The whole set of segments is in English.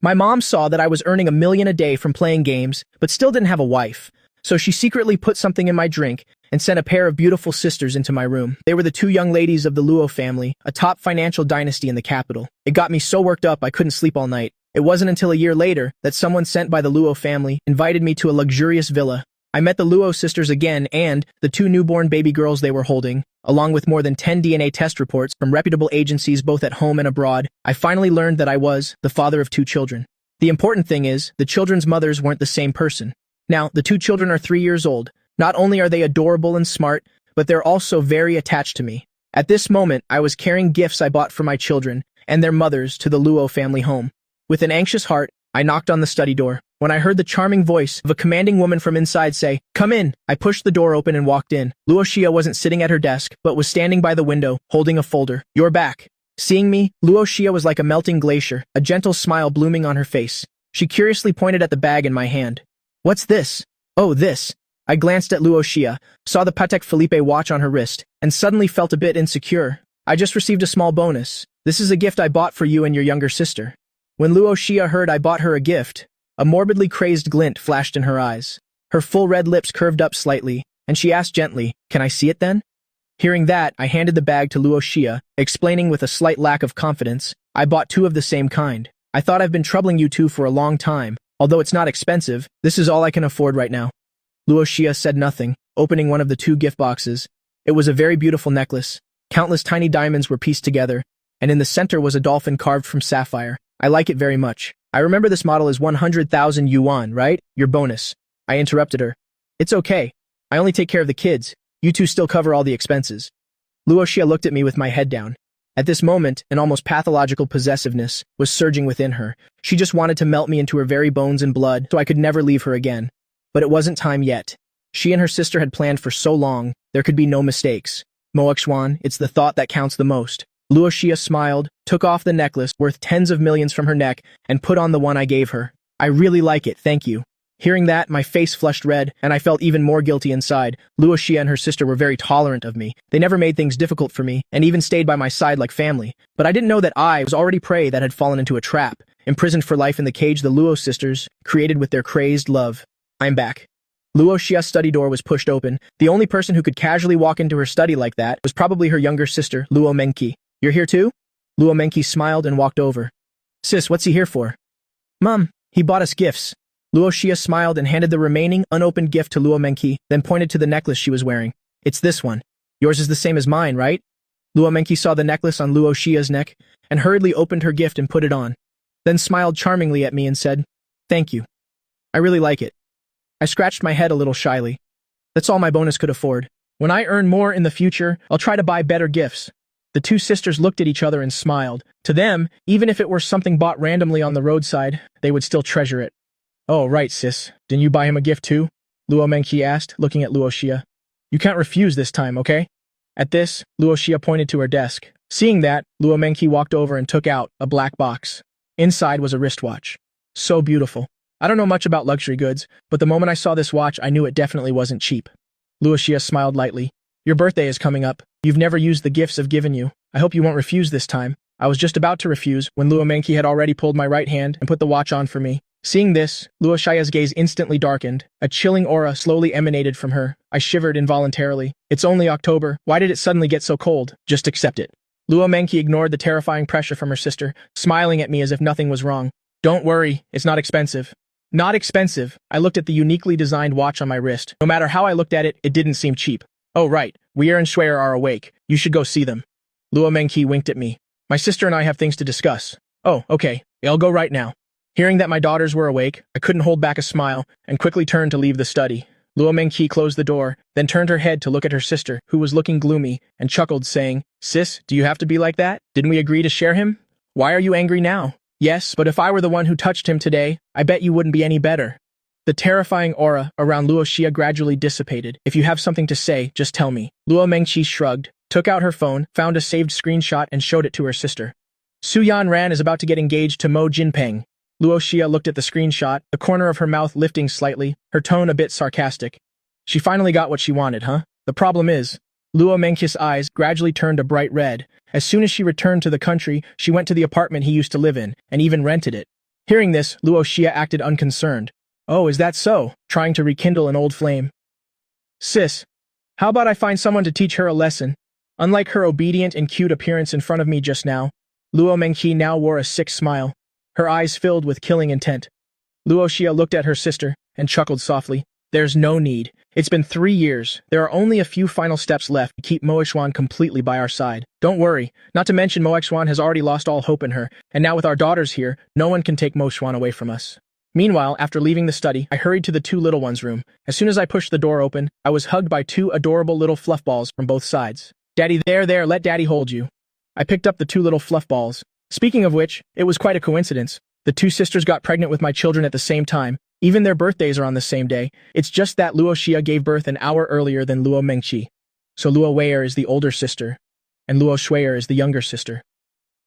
My mom saw that I was earning $1 million a day from playing games, but still didn't have a wife. So she secretly put something in my drink and sent a pair of beautiful sisters into my room. They were the two young ladies of the Luo family, a top financial dynasty in the capital. It got me so worked up I couldn't sleep all night. It wasn't until a year later that someone sent by the Luo family invited me to a luxurious villa. I met the Luo sisters again and the two newborn baby girls they were holding, along with more than 10 DNA test reports from reputable agencies both at home and abroad. I finally learned that I was the father of 2 children. The important thing is, the children's mothers weren't the same person. Now, the 2 children are 3 years old. Not only are they adorable and smart, but they're also very attached to me. At this moment, I was carrying gifts I bought for my children and their mothers to the Luo family home. With an anxious heart, I knocked on the study door. When I heard the charming voice of a commanding woman from inside say, "Come in," I pushed the door open and walked in. Luo Xia wasn't sitting at her desk, but was standing by the window, holding a folder. "You're back." Seeing me, Luo Xia was like a melting glacier, a gentle smile blooming on her face. She curiously pointed at the bag in my hand. "What's this?" "Oh, this." I glanced at Luo Xia, saw the Patek Philippe watch on her wrist, and suddenly felt a bit insecure. "I just received a small bonus. This is a gift I bought for you and your younger sister." When Luo Xia heard I bought her a gift, a morbidly crazed glint flashed in her eyes. Her full red lips curved up slightly, and she asked gently, "Can I see it then?" Hearing that, I handed the bag to Luo Xia, explaining with a slight lack of confidence, "I bought 2 of the same kind. I thought I've been troubling you 2 for a long time. Although it's not expensive, this is all I can afford right now." Luo Xia said nothing, opening one of the 2 gift boxes. It was a very beautiful necklace. Countless tiny diamonds were pieced together, and in the center was a dolphin carved from sapphire. "I like it very much. I remember this model is 100,000 yuan, right? Your bonus." I interrupted her. "It's okay. I only take care of the kids. You 2 still cover all the expenses." Luo Xia looked at me with my head down. At this moment, an almost pathological possessiveness was surging within her. She just wanted to melt me into her very bones and blood so I could never leave her again. But it wasn't time yet. She and her sister had planned for so long, there could be no mistakes. "Moaxuan, it's the thought that counts the most." Luo Xia smiled, took off the necklace worth tens of millions from her neck, and put on the one I gave her. "I really like it, thank you." Hearing that, my face flushed red, and I felt even more guilty inside. Luo Xia and her sister were very tolerant of me. They never made things difficult for me, and even stayed by my side like family. But I didn't know that I was already prey that had fallen into a trap, imprisoned for life in the cage the Luo sisters created with their crazed love. I'm back. Luo Xia's study door was pushed open. The only person who could casually walk into her study like that was probably her younger sister, Luo Mengqi. "You're here too?" Luo Mengqi smiled and walked over. "Sis, what's he here for?" "Mom, he bought us gifts." Luo Xia smiled and handed the remaining unopened gift to Luo Mengqi, then pointed to the necklace she was wearing. "It's this one. Yours is the same as mine, right?" Luo Mengqi saw the necklace on Luo Xia's neck and hurriedly opened her gift and put it on, then smiled charmingly at me and said, "Thank you. I really like it." I scratched my head a little shyly. That's all my bonus could afford. When I earn more in the future, I'll try to buy better gifts. The 2 sisters looked at each other and smiled. To them, even if it were something bought randomly on the roadside, they would still treasure it. "Oh, right, sis. Didn't you buy him a gift too?" Luo Mengqi asked, looking at Luo Xia. "You can't refuse this time, okay?" At this, Luo Xia pointed to her desk. Seeing that, Luo Mengqi walked over and took out a black box. Inside was a wristwatch. So beautiful. I don't know much about luxury goods, but the moment I saw this watch, I knew it definitely wasn't cheap. Luo Xia smiled lightly. "Your birthday is coming up. You've never used the gifts I've given you. I hope you won't refuse this time." I was just about to refuse when Luo Mengqi had already pulled my right hand and put the watch on for me. Seeing this, Luo Xia's gaze instantly darkened. A chilling aura slowly emanated from her. I shivered involuntarily. "It's only October. Why did it suddenly get so cold? Just accept it." Luo Mengqi ignored the terrifying pressure from her sister, smiling at me as if nothing was wrong. "Don't worry, it's not expensive." Not expensive. I looked at the uniquely designed watch on my wrist. No matter how I looked at it, it didn't seem cheap. "Oh right, Weir and Shuer are awake. You should go see them." Luo Mengqi winked at me. "My sister and I have things to discuss." "Oh, okay. I'll go right now." Hearing that my daughters were awake, I couldn't hold back a smile and quickly turned to leave the study. Luo Mengqi closed the door, then turned her head to look at her sister, who was looking gloomy, and chuckled, saying, "Sis, do you have to be like that? Didn't we agree to share him? Why are you angry now?" "Yes, but if I were the one who touched him today, I bet you wouldn't be any better." The terrifying aura around Luo Xia gradually dissipated. "If you have something to say, just tell me." Luo Mengqi shrugged, took out her phone, found a saved screenshot, and showed it to her sister. "Su Yanran is about to get engaged to Mo Jinpeng." Luo Xia looked at the screenshot, the corner of her mouth lifting slightly, her tone a bit sarcastic. "She finally got what she wanted, huh? The problem is..." Luo Mengqi's eyes gradually turned a bright red. As soon as she returned to the country, she went to the apartment he used to live in, and even rented it. Hearing this, Luo Xia acted unconcerned. Oh, is that so? Trying to rekindle an old flame. Sis, how about I find someone to teach her a lesson? Unlike her obedient and cute appearance in front of me just now, Luo Mengqi now wore a sick smile, her eyes filled with killing intent. Luo Xia looked at her sister and chuckled softly. There's no need. It's been 3 years. There are only a few final steps left to keep Mo Xuan completely by our side. Don't worry. Not to mention Mo Xuan has already lost all hope in her, and now with our daughters here, no one can take Mo Xuan away from us. Meanwhile, after leaving the study, I hurried to the two little ones' room. As soon as I pushed the door open, I was hugged by 2 adorable little fluff balls from both sides. Daddy, there, let Daddy hold you. I picked up the 2 little fluff balls. Speaking of which, it was quite a coincidence. The 2 sisters got pregnant with my children at the same time. Even their birthdays are on the same day. It's just that Luo Xia gave birth an hour earlier than Luo Mengqi. So Luo Wei'er is the older sister, and Luo Shui'er is the younger sister.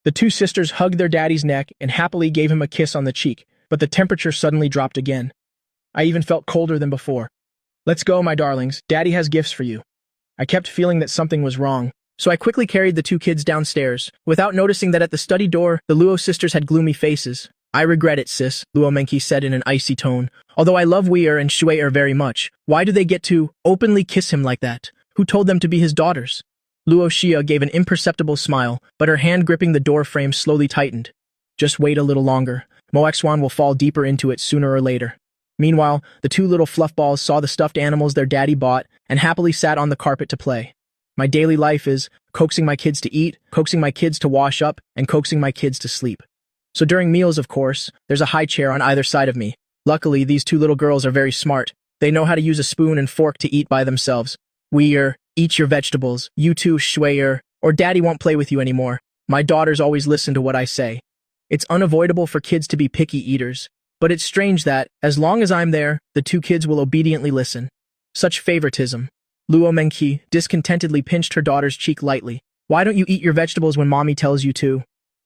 The 2 sisters hugged their daddy's neck and happily gave him a kiss on the cheek, but the temperature suddenly dropped again. I even felt colder than before. Let's go, my darlings. Daddy has gifts for you. I kept feeling that something was wrong, so I quickly carried the 2 kids downstairs, without noticing that at the study door, the Luo sisters had gloomy faces. I regret it, sis, Luo Mengqi said in an icy tone. Although I love Wei'er and Shui'er very much, why do they get to openly kiss him like that? Who told them to be his daughters? Luo Xia gave an imperceptible smile, but her hand gripping the door frame slowly tightened. Just wait a little longer. Mo Xuan will fall deeper into it sooner or later. Meanwhile, the 2 little fluff balls saw the stuffed animals their daddy bought and happily sat on the carpet to play. My daily life is coaxing my kids to eat, coaxing my kids to wash up, and coaxing my kids to sleep. So during meals, of course, there's a high chair on either side of me. Luckily, these 2 little girls are very smart. They know how to use a spoon and fork to eat by themselves. Wei'er, eat your vegetables. You too, Shui'er, or Daddy won't play with you anymore. My daughters always listen to what I say. It's unavoidable for kids to be picky eaters, but it's strange that, as long as I'm there, the 2 kids will obediently listen. Such favoritism. Luo Mengqi discontentedly pinched her daughter's cheek lightly. Why don't you eat your vegetables when mommy tells you to?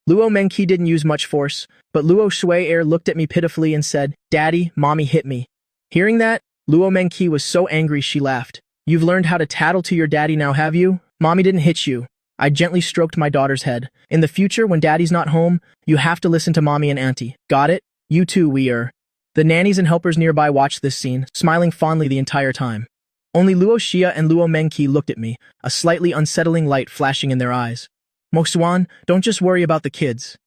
Luo Mengqi didn't use much force, but Luo Shui'er looked at me pitifully and said, Daddy, mommy hit me. Hearing that, Luo Mengqi was so angry she laughed. You've learned how to tattle to your daddy now, have you? Mommy didn't hit you. I gently stroked my daughter's head. In the future, when daddy's not home, you have to listen to mommy and auntie. Got it? You too, Wei'er. The nannies and helpers nearby watched this scene, smiling fondly the entire time. Only Luo Xia and Luo Mengqi looked at me, a slightly unsettling light flashing in their eyes. Mo Xuan, don't just worry about the kids.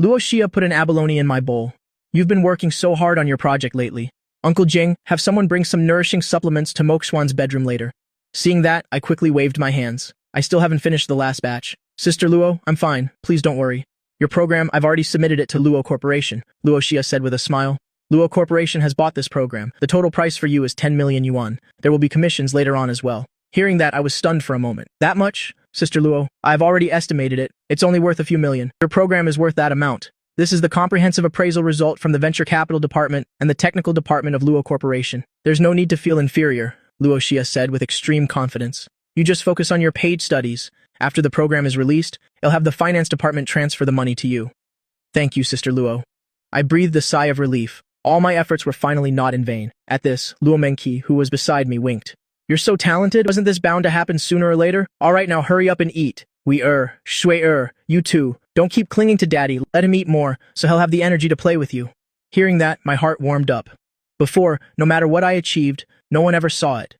Luo Xia put an abalone in my bowl. You've been working so hard on your project lately. Uncle Jing, have someone bring some nourishing supplements to Mo Xuan's bedroom later. Seeing that, I quickly waved my hands. I still haven't finished the last batch. Sister Luo, I'm fine. Please don't worry. Your program, I've already submitted it to Luo Corporation, Luo Xia said with a smile. Luo Corporation has bought this program. The total price for you is 10 million yuan. There will be commissions later on as well. Hearing that, I was stunned for a moment. That much? Sister Luo, I've already estimated it. It's only worth a few million. Your program is worth that amount. This is the comprehensive appraisal result from the Venture Capital Department and the Technical Department of Luo Corporation. There's no need to feel inferior, Luo Xia said with extreme confidence. You just focus on your paid studies. After the program is released, it'll have the finance department transfer the money to you. Thank you, Sister Luo. I breathed a sigh of relief. All my efforts were finally not in vain. At this, Luo Mengqi, who was beside me, winked. You're so talented, wasn't this bound to happen sooner or later? All right, now hurry up and eat. Wei'er, Shui'er, you too. Don't keep clinging to Daddy, let him eat more, so he'll have the energy to play with you. Hearing that, my heart warmed up. Before, no matter what I achieved, no one ever saw it.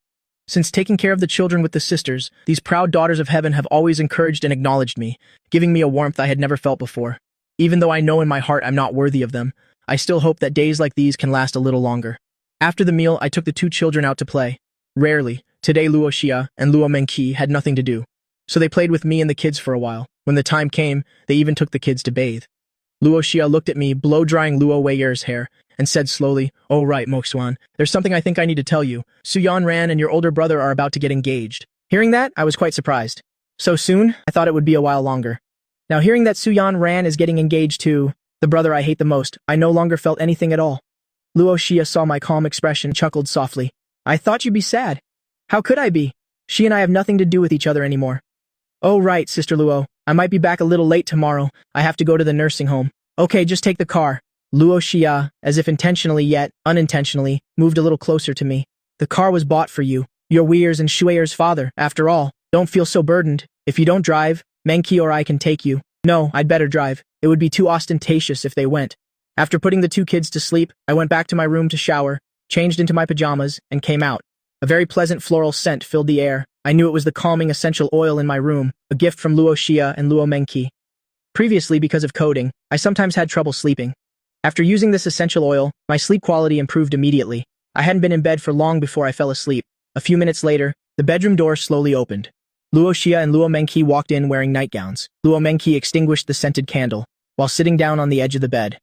Since taking care of the children with the sisters, these proud daughters of heaven have always encouraged and acknowledged me, giving me a warmth I had never felt before. Even though I know in my heart I'm not worthy of them, I still hope that days like these can last a little longer. After the meal, I took the 2 children out to play. Rarely, today Luo Xia and Luo Mengqi had nothing to do, so they played with me and the kids for a while. When the time came, they even took the kids to bathe. Luo Xia looked at me, blow-drying Luo Weier's hair, and said slowly, Oh right, Mo Xuan, there's something I think I need to tell you. Suyan Ran and your older brother are about to get engaged. Hearing that, I was quite surprised. So soon? I thought it would be a while longer. Now hearing that Suyan Ran is getting engaged to the brother I hate the most, I no longer felt anything at all. Luo Xia saw my calm expression, chuckled softly. I thought you'd be sad. How could I be? She and I have nothing to do with each other anymore. Oh right, Sister Luo. I might be back a little late tomorrow. I have to go to the nursing home. Okay, just take the car. Luo Xia, as if intentionally yet unintentionally, moved a little closer to me. The car was bought for you. You're Weir's and Shueier's father, after all. Don't feel so burdened. If you don't drive, Mengqi or I can take you. No, I'd better drive. It would be too ostentatious if they went. After putting the two kids to sleep, I went back to my room to shower, changed into my pajamas, and came out. A very pleasant floral scent filled the air. I knew it was the calming essential oil in my room, a gift from Luo Xia and Luo Mengqi. Previously, because of coding, I sometimes had trouble sleeping. After using this essential oil, my sleep quality improved immediately. I hadn't been in bed for long before I fell asleep. A few minutes later, the bedroom door slowly opened. Luo Xia and Luo Mengqi walked in wearing nightgowns. Luo Mengqi extinguished the scented candle, while sitting down on the edge of the bed.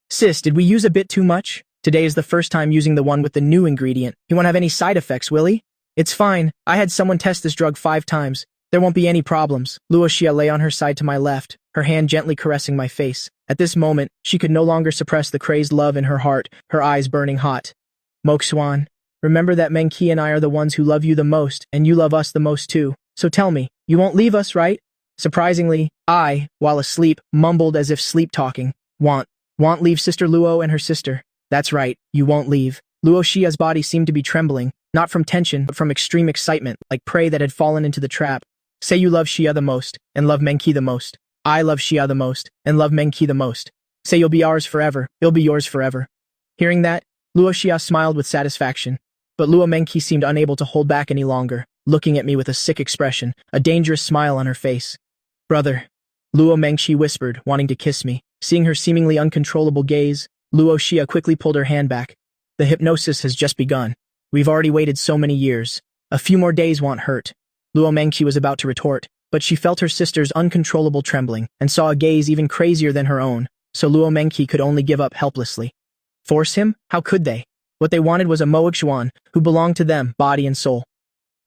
"Sis, did we use a bit too much? Today is the first time using the one with the new ingredient. He won't have any side effects, will he?" "It's fine. I had someone test this drug 5 times. There won't be any problems." Luo Xia lay on her side to my left, her hand gently caressing my face. At this moment, she could no longer suppress the crazed love in her heart, her eyes burning hot. "Moxuan, remember that Mengqi and I are the ones who love you the most, and you love us the most too. So tell me, you won't leave us, right?" Surprisingly, I, while asleep, mumbled as if sleep-talking. Want leave Sister Luo and her sister. That's right, you won't leave." Luo Xia's body seemed to be trembling, not from tension, but from extreme excitement, like prey that had fallen into the trap. "Say you love Xia the most, and love Mengqi the most. I love Xia the most, and love Mengqi the most. Say you'll be ours forever, you'll be yours forever." Hearing that, Luo Xia smiled with satisfaction, but Luo Mengqi seemed unable to hold back any longer, looking at me with a sick expression, a dangerous smile on her face. "Brother," Luo Mengqi whispered, wanting to kiss me. Seeing her seemingly uncontrollable gaze, Luo Xia quickly pulled her hand back. "The hypnosis has just begun. We've already waited so many years. A few more days won't hurt." Luo Mengqi was about to retort, but she felt her sister's uncontrollable trembling and saw a gaze even crazier than her own, so Luo Mengqi could only give up helplessly. Force him? How could they? What they wanted was a Moxuan who belonged to them, body and soul.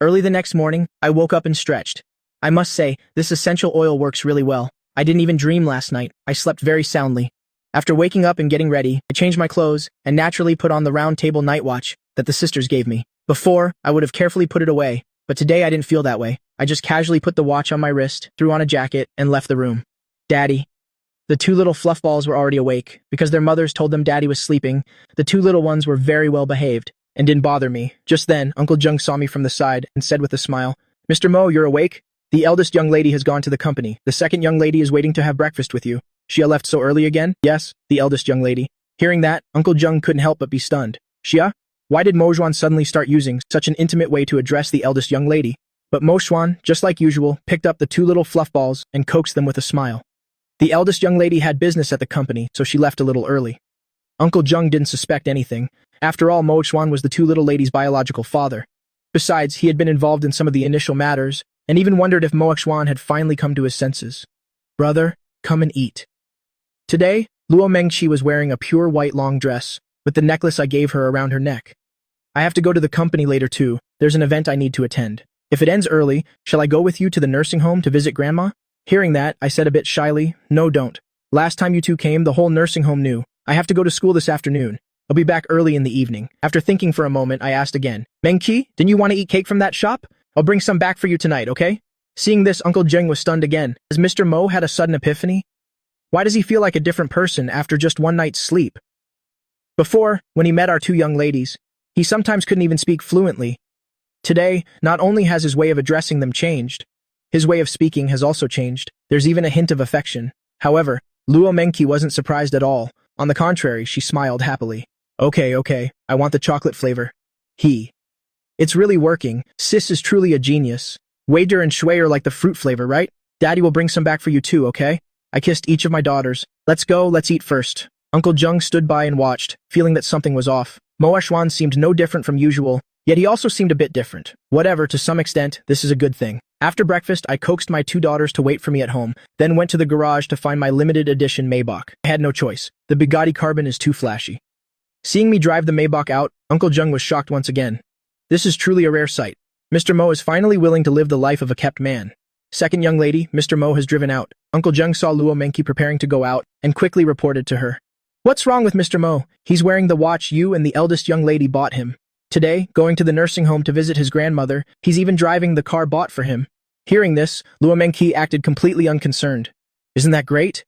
Early the next morning, I woke up and stretched. I must say, this essential oil works really well. I didn't even dream last night. I slept very soundly. After waking up and getting ready, I changed my clothes and naturally put on the round table night watch that the sisters gave me. Before, I would have carefully put it away, but today I didn't feel that way. I just casually put the watch on my wrist, threw on a jacket, and left the room. "Daddy." The 2 little fluff balls were already awake. Because their mothers told them Daddy was sleeping, the 2 little ones were very well behaved and didn't bother me. Just then, Uncle Jung saw me from the side and said with a smile, "Mr. Mo, you're awake? The eldest young lady has gone to the company. The second young lady is waiting to have breakfast with you." "Xia left so early again?" "Yes, the eldest young lady." Hearing that, Uncle Jung couldn't help but be stunned. "Xia? Why did Mo Xuan suddenly start using such an intimate way to address the eldest young lady?" But Mo Xuan, just like usual, picked up the 2 little fluff balls and coaxed them with a smile. The eldest young lady had business at the company, so she left a little early. Uncle Jung didn't suspect anything. After all, Mo Xuan was the 2 little ladies' biological father. Besides, he had been involved in some of the initial matters, and even wondered if Mo Xuan had finally come to his senses. "Brother, come and eat." Today, Luo Mengqi was wearing a pure white long dress, with the necklace I gave her around her neck. "I have to go to the company later too. There's an event I need to attend. If it ends early, shall I go with you to the nursing home to visit Grandma?" Hearing that, I said a bit shyly, "No, don't. Last time you two came, the whole nursing home knew. I have to go to school this afternoon. I'll be back early in the evening." After thinking for a moment, I asked again, "Mengqi, didn't you want to eat cake from that shop? I'll bring some back for you tonight, okay?" Seeing this, Uncle Jeng was stunned again. Has Mr. Mo had a sudden epiphany? Why does he feel like a different person after just one night's sleep? Before, when he met our 2 young ladies, he sometimes couldn't even speak fluently. Today, not only has his way of addressing them changed, his way of speaking has also changed. There's even a hint of affection. However, Luo Mengqi wasn't surprised at all. On the contrary, she smiled happily. Okay, I want the chocolate flavor." It's really working. Sis is truly a genius. Wader and Shui are like the fruit flavor, right? Daddy will bring some back for you too, okay? I kissed each of my daughters. "Let's go, let's eat first." Uncle Jung stood by and watched, feeling that something was off. Mo Xuan seemed no different from usual, yet he also seemed a bit different. Whatever, to some extent, this is a good thing. After breakfast, I coaxed my 2 daughters to wait for me at home, then went to the garage to find my limited edition Maybach. I had no choice. The Bugatti Carbon is too flashy. Seeing me drive the Maybach out, Uncle Jung was shocked once again. This is truly a rare sight. Mr. Mo is finally willing to live the life of a kept man. Second young lady, Mr. Mo has driven out. Uncle Jung saw Luo Mengqi preparing to go out and quickly reported to her. "What's wrong with Mr. Mo? He's wearing the watch you and the eldest young lady bought him. Today, going to the nursing home to visit his grandmother, he's even driving the car bought for him." Hearing this, Luo Mengqi acted completely unconcerned. "Isn't that great?"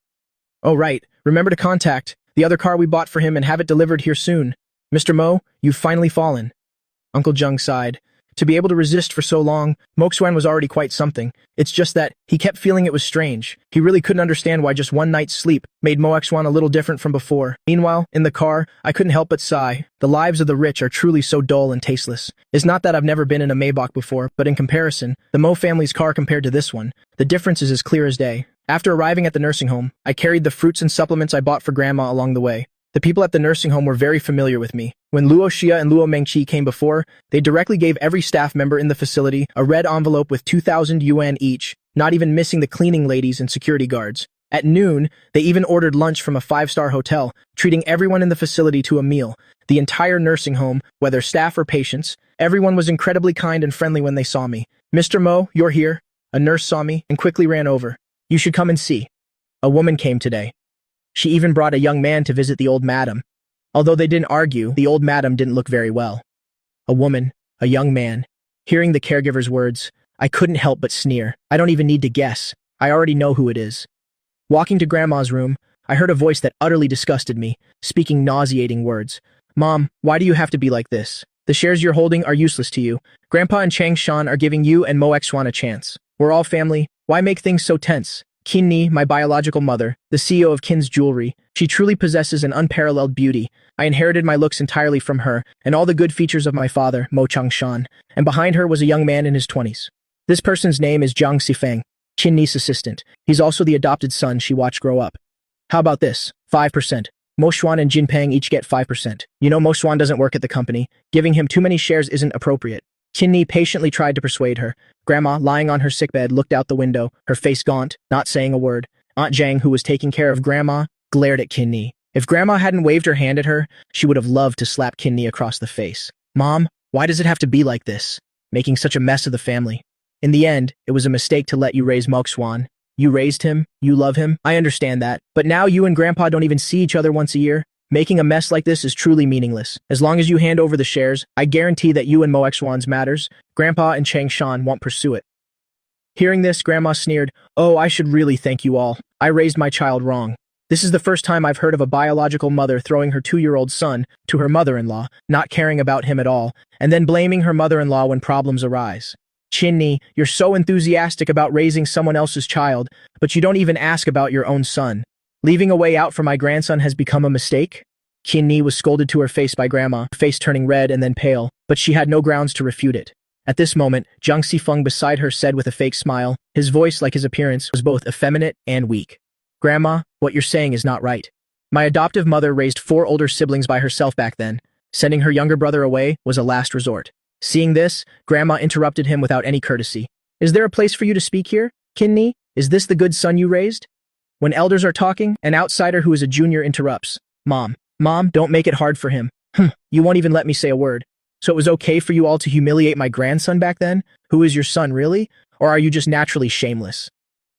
"Oh right, remember to contact the other car we bought for him and have it delivered here soon. Mr. Mo, you've finally fallen." Uncle Jung sighed. To be able to resist for so long, Moxwan was already quite something. It's just that he kept feeling it was strange. He really couldn't understand why just one night's sleep made Moxwan a little different from before. Meanwhile, in the car, I couldn't help but sigh. The lives of the rich are truly so dull and tasteless. It's not that I've never been in a Maybach before, but in comparison, the Mo family's car compared to this one, the difference is as clear as day. After arriving at the nursing home, I carried the fruits and supplements I bought for Grandma along the way. The people at the nursing home were very familiar with me. When Luo Xia and Luo Mengqi came before, they directly gave every staff member in the facility a red envelope with 2,000 yuan each, not even missing the cleaning ladies and security guards. At noon, they even ordered lunch from a 5-star hotel, treating everyone in the facility to a meal. The entire nursing home, whether staff or patients, everyone was incredibly kind and friendly when they saw me. "Mr. Mo, you're here." A nurse saw me and quickly ran over. "You should come and see." A woman came today. She even brought a young man to visit the old madam. Although they didn't argue, the old madam didn't look very well. A woman, a young man. Hearing the caregiver's words, I couldn't help but sneer. I don't even need to guess. I already know who it is. Walking to Grandma's room, I heard a voice that utterly disgusted me, speaking nauseating words. "Mom, why do you have to be like this? The shares you're holding are useless to you. Grandpa and Chang Shan are giving you and Mo Xwan a chance. We're all family. Why make things so tense?" Qin Ni, my biological mother, the CEO of Qin's Jewelry, she truly possesses an unparalleled beauty. I inherited my looks entirely from her, and all the good features of my father, Mo Changshan, and behind her was a young man in his 20s. This person's name is Jiang Xifeng, Qin Ni's assistant. He's also the adopted son she watched grow up. How about this? 5%. Mo Xuan and Jin Peng each get 5%. You know Mo Xuan doesn't work at the company. Giving him too many shares isn't appropriate. Qin Ni patiently tried to persuade her. Grandma, lying on her sickbed, looked out the window, her face gaunt, not saying a word. Aunt Zhang, who was taking care of Grandma, glared at Qin Ni. If Grandma hadn't waved her hand at her, she would have loved to slap Qin Ni across the face. "Mom, why does it have to be like this? Making such a mess of the family. In the end, it was a mistake to let you raise Moxwan. You raised him, you love him, I understand that. But now you and Grandpa don't even see each other once a year. Making a mess like this is truly meaningless. As long as you hand over the shares, I guarantee that you and Mo Xwan's matters, Grandpa and Chang Shan won't pursue it." Hearing this, Grandma sneered, "Oh, I should really thank you all. I raised my child wrong. This is the first time I've heard of a biological mother throwing her 2-year-old son to her mother-in-law, not caring about him at all, and then blaming her mother-in-law when problems arise. Qin Ni, you're so enthusiastic about raising someone else's child, but you don't even ask about your own son. Leaving a way out for my grandson has become a mistake?" Qin Ni was scolded to her face by Grandma, her face turning red and then pale, but she had no grounds to refute it. At this moment, Jiang Xifeng beside her said with a fake smile, his voice, like his appearance, was both effeminate and weak. "Grandma, what you're saying is not right. My adoptive mother raised 4 older siblings by herself back then. Sending her younger brother away was a last resort." Seeing this, Grandma interrupted him without any courtesy. "Is there a place for you to speak here, Qin Ni? Is this the good son you raised?" When elders are talking, an outsider who is a junior interrupts. Mom, don't make it hard for him. You won't even let me say a word. So it was okay for you all to humiliate my grandson back then? Who is your son, really? Or are you just naturally shameless?"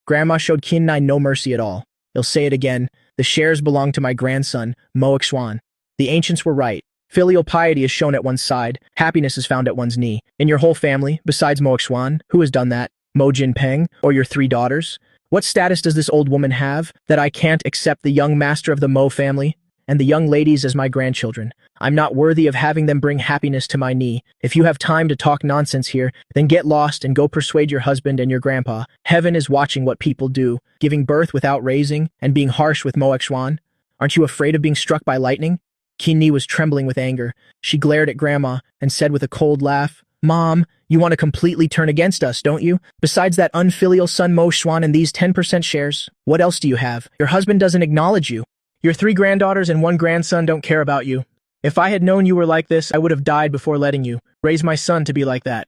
Grandma showed Qin Ni no mercy at all. "He'll say it again. The shares belong to my grandson, Mo Xwan. The ancients were right. Filial piety is shown at one's side. Happiness is found at one's knee. In your whole family, besides Mo Xwan, who has done that? Mo Jin Peng, or your 3 daughters? What status does this old woman have that I can't accept the young master of the Mo family and the young ladies as my grandchildren? I'm not worthy of having them bring happiness to my knee. If you have time to talk nonsense here, then get lost and go persuade your husband and your grandpa. Heaven is watching what people do, giving birth without raising and being harsh with Mo Xwan. Aren't you afraid of being struck by lightning?" Qin Ni was trembling with anger. She glared at Grandma and said with a cold laugh, "Mom, you want to completely turn against us, don't you? Besides that unfilial son Mo Xuan and these 10% shares, what else do you have? Your husband doesn't acknowledge you. Your 3 granddaughters and 1 grandson don't care about you. If I had known you were like this, I would have died before letting you raise my son to be like that."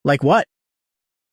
"Like what?"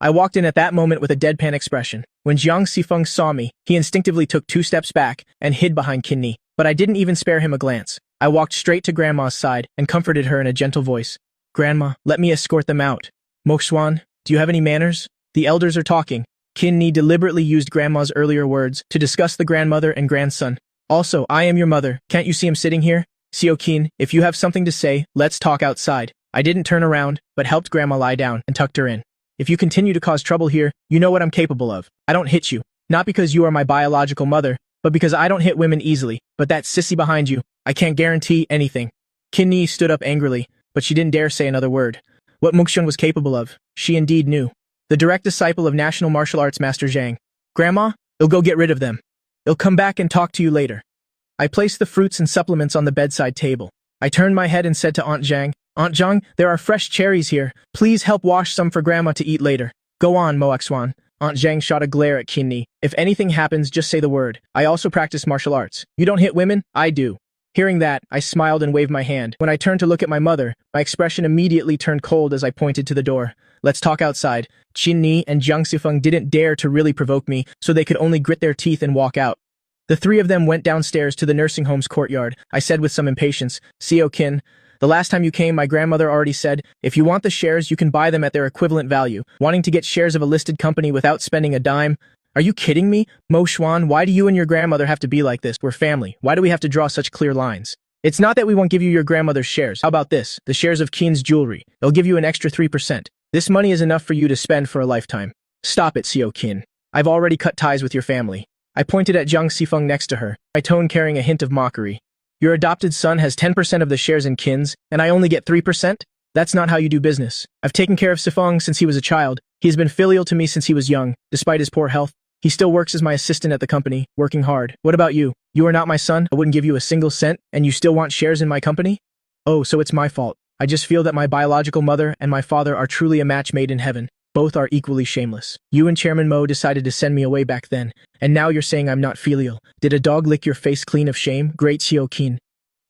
I walked in at that moment with a deadpan expression. When Jiang Xifeng saw me, he instinctively took 2 steps back and hid behind Qin Ni, but I didn't even spare him a glance. I walked straight to Grandma's side and comforted her in a gentle voice. "Grandma, let me escort them out. Mo Xuan, do you have any manners? The elders are talking." Qin Ni deliberately used Grandma's earlier words to discuss the grandmother and grandson. "Also, I am your mother. Can't you see him sitting here? Xiao Qin, if you have something to say, let's talk outside." I didn't turn around, but helped Grandma lie down and tucked her in. "If you continue to cause trouble here, you know what I'm capable of. I don't hit you. Not because you are my biological mother, but because I don't hit women easily. But that sissy behind you, I can't guarantee anything." Qin Ni stood up angrily, but she didn't dare say another word. what Muxian was capable of. She indeed knew. The direct disciple of national martial arts master Zhang. Grandma, you'll go get rid of them. They'll come back and talk to you later. I placed the fruits and supplements on the bedside table. I turned my head and said to Aunt Zhang, Aunt Zhang, there are fresh cherries here. Please help wash some for Grandma to eat later. Go on, Moaxuan. Aunt Zhang shot a glare at Qin. If anything happens, just say the word. I also practice martial arts. You don't hit women? I do. Hearing that, I smiled and waved my hand. When I turned to look at my mother, my expression immediately turned cold as I pointed to the door. Let's talk outside. Qin and Jiang Xifeng didn't dare to really provoke me, so they could only grit their teeth and walk out. The three of them went downstairs to the nursing home's courtyard. I said with some impatience, Seo Qin, the last time you came, my grandmother already said, if you want the shares, you can buy them at their equivalent value. Wanting to get shares of a listed company without spending a dime? Are you kidding me? Mo Xuan, why do you and your grandmother have to be like this? We're family. Why do we have to draw such clear lines? It's not that we won't give you your grandmother's shares. How about this? The shares of Qin's jewelry. They'll give you an extra 3%. This money is enough for you to spend for a lifetime. Stop it, Seo Qin. I've already cut ties with your family. I pointed at Jiang Xifeng next to her, my tone carrying a hint of mockery. Your adopted son has 10% of the shares in Qin's, and I only get 3%? That's not how you do business. I've taken care of Xifeng since he was a child. He has been filial to me since he was young. Despite his poor health, he still works as my assistant at the company, working hard. What about you? You are not my son. I wouldn't give you a single cent, and you still want shares in my company? Oh, so it's my fault. I just feel that my biological mother and my father are truly a match made in heaven. Both are equally shameless. You and Chairman Mo decided to send me away back then, and now you're saying I'm not filial. Did a dog lick your face clean of shame? Great Seo Qin.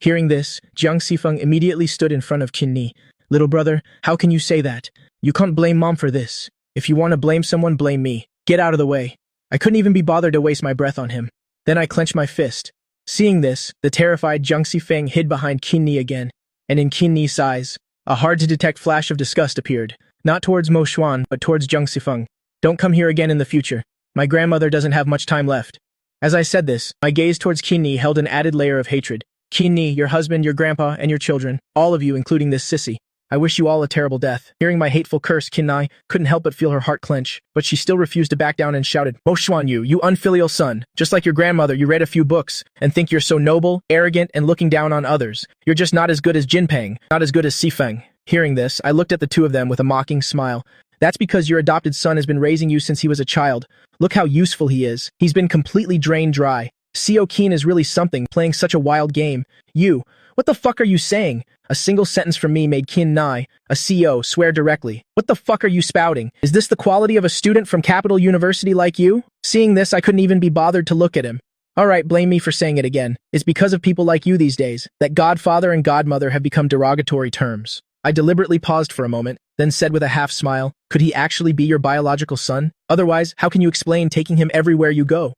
Hearing this, Jiang Xifeng immediately stood in front of Qin. Little brother, how can you say that? You can't blame Mom for this. If you want to blame someone, blame me. Get out of the way. I couldn't even be bothered to waste my breath on him. Then I clenched my fist. Seeing this, the terrified Jiang Xifeng hid behind Qin again, and in Qin's eyes, a hard-to-detect flash of disgust appeared, not towards Mo Xuan, but towards Jiang Xifeng. Don't come here again in the future. My grandmother doesn't have much time left. As I said this, my gaze towards Qin held an added layer of hatred. Qin, your husband, your grandpa, and your children, all of you, including this sissy. I wish you all a terrible death. Hearing my hateful curse, Qin couldn't help but feel her heart clench, but she still refused to back down and shouted, Mo Xuan, you unfilial son. Just like your grandmother, you read a few books and think you're so noble, arrogant, and looking down on others. You're just not as good as Jinpeng, not as good as Xifeng. Hearing this, I looked at the two of them with a mocking smile. That's because your adopted son has been raising you since he was a child. Look how useful he is. He's been completely drained dry. Seo Qin is really something, playing such a wild game. What the fuck are you saying? A single sentence from me made Qin, a CEO, swear directly. What the fuck are you spouting? Is this the quality of a student from Capital University like you? Seeing this, I couldn't even be bothered to look at him. Alright, blame me for saying it again. It's because of people like you these days that godfather and godmother have become derogatory terms. I deliberately paused for a moment, then said with a half smile, could he actually be your biological son? Otherwise, how can you explain taking him everywhere you go?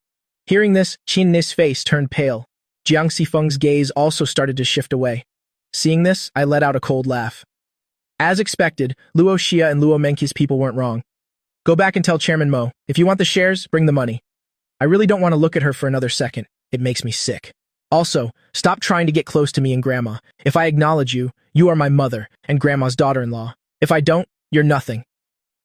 Hearing this, Qin's face turned pale. Jiang Xifeng's gaze also started to shift away. Seeing this, I let out a cold laugh. As expected, Luo Xia and Luo Menqi's people weren't wrong. Go back and tell Chairman Mo, if you want the shares, bring the money. I really don't want to look at her for another second. It makes me sick. Also, stop trying to get close to me and Grandma. If I acknowledge you, you are my mother and Grandma's daughter-in-law. If I don't, you're nothing.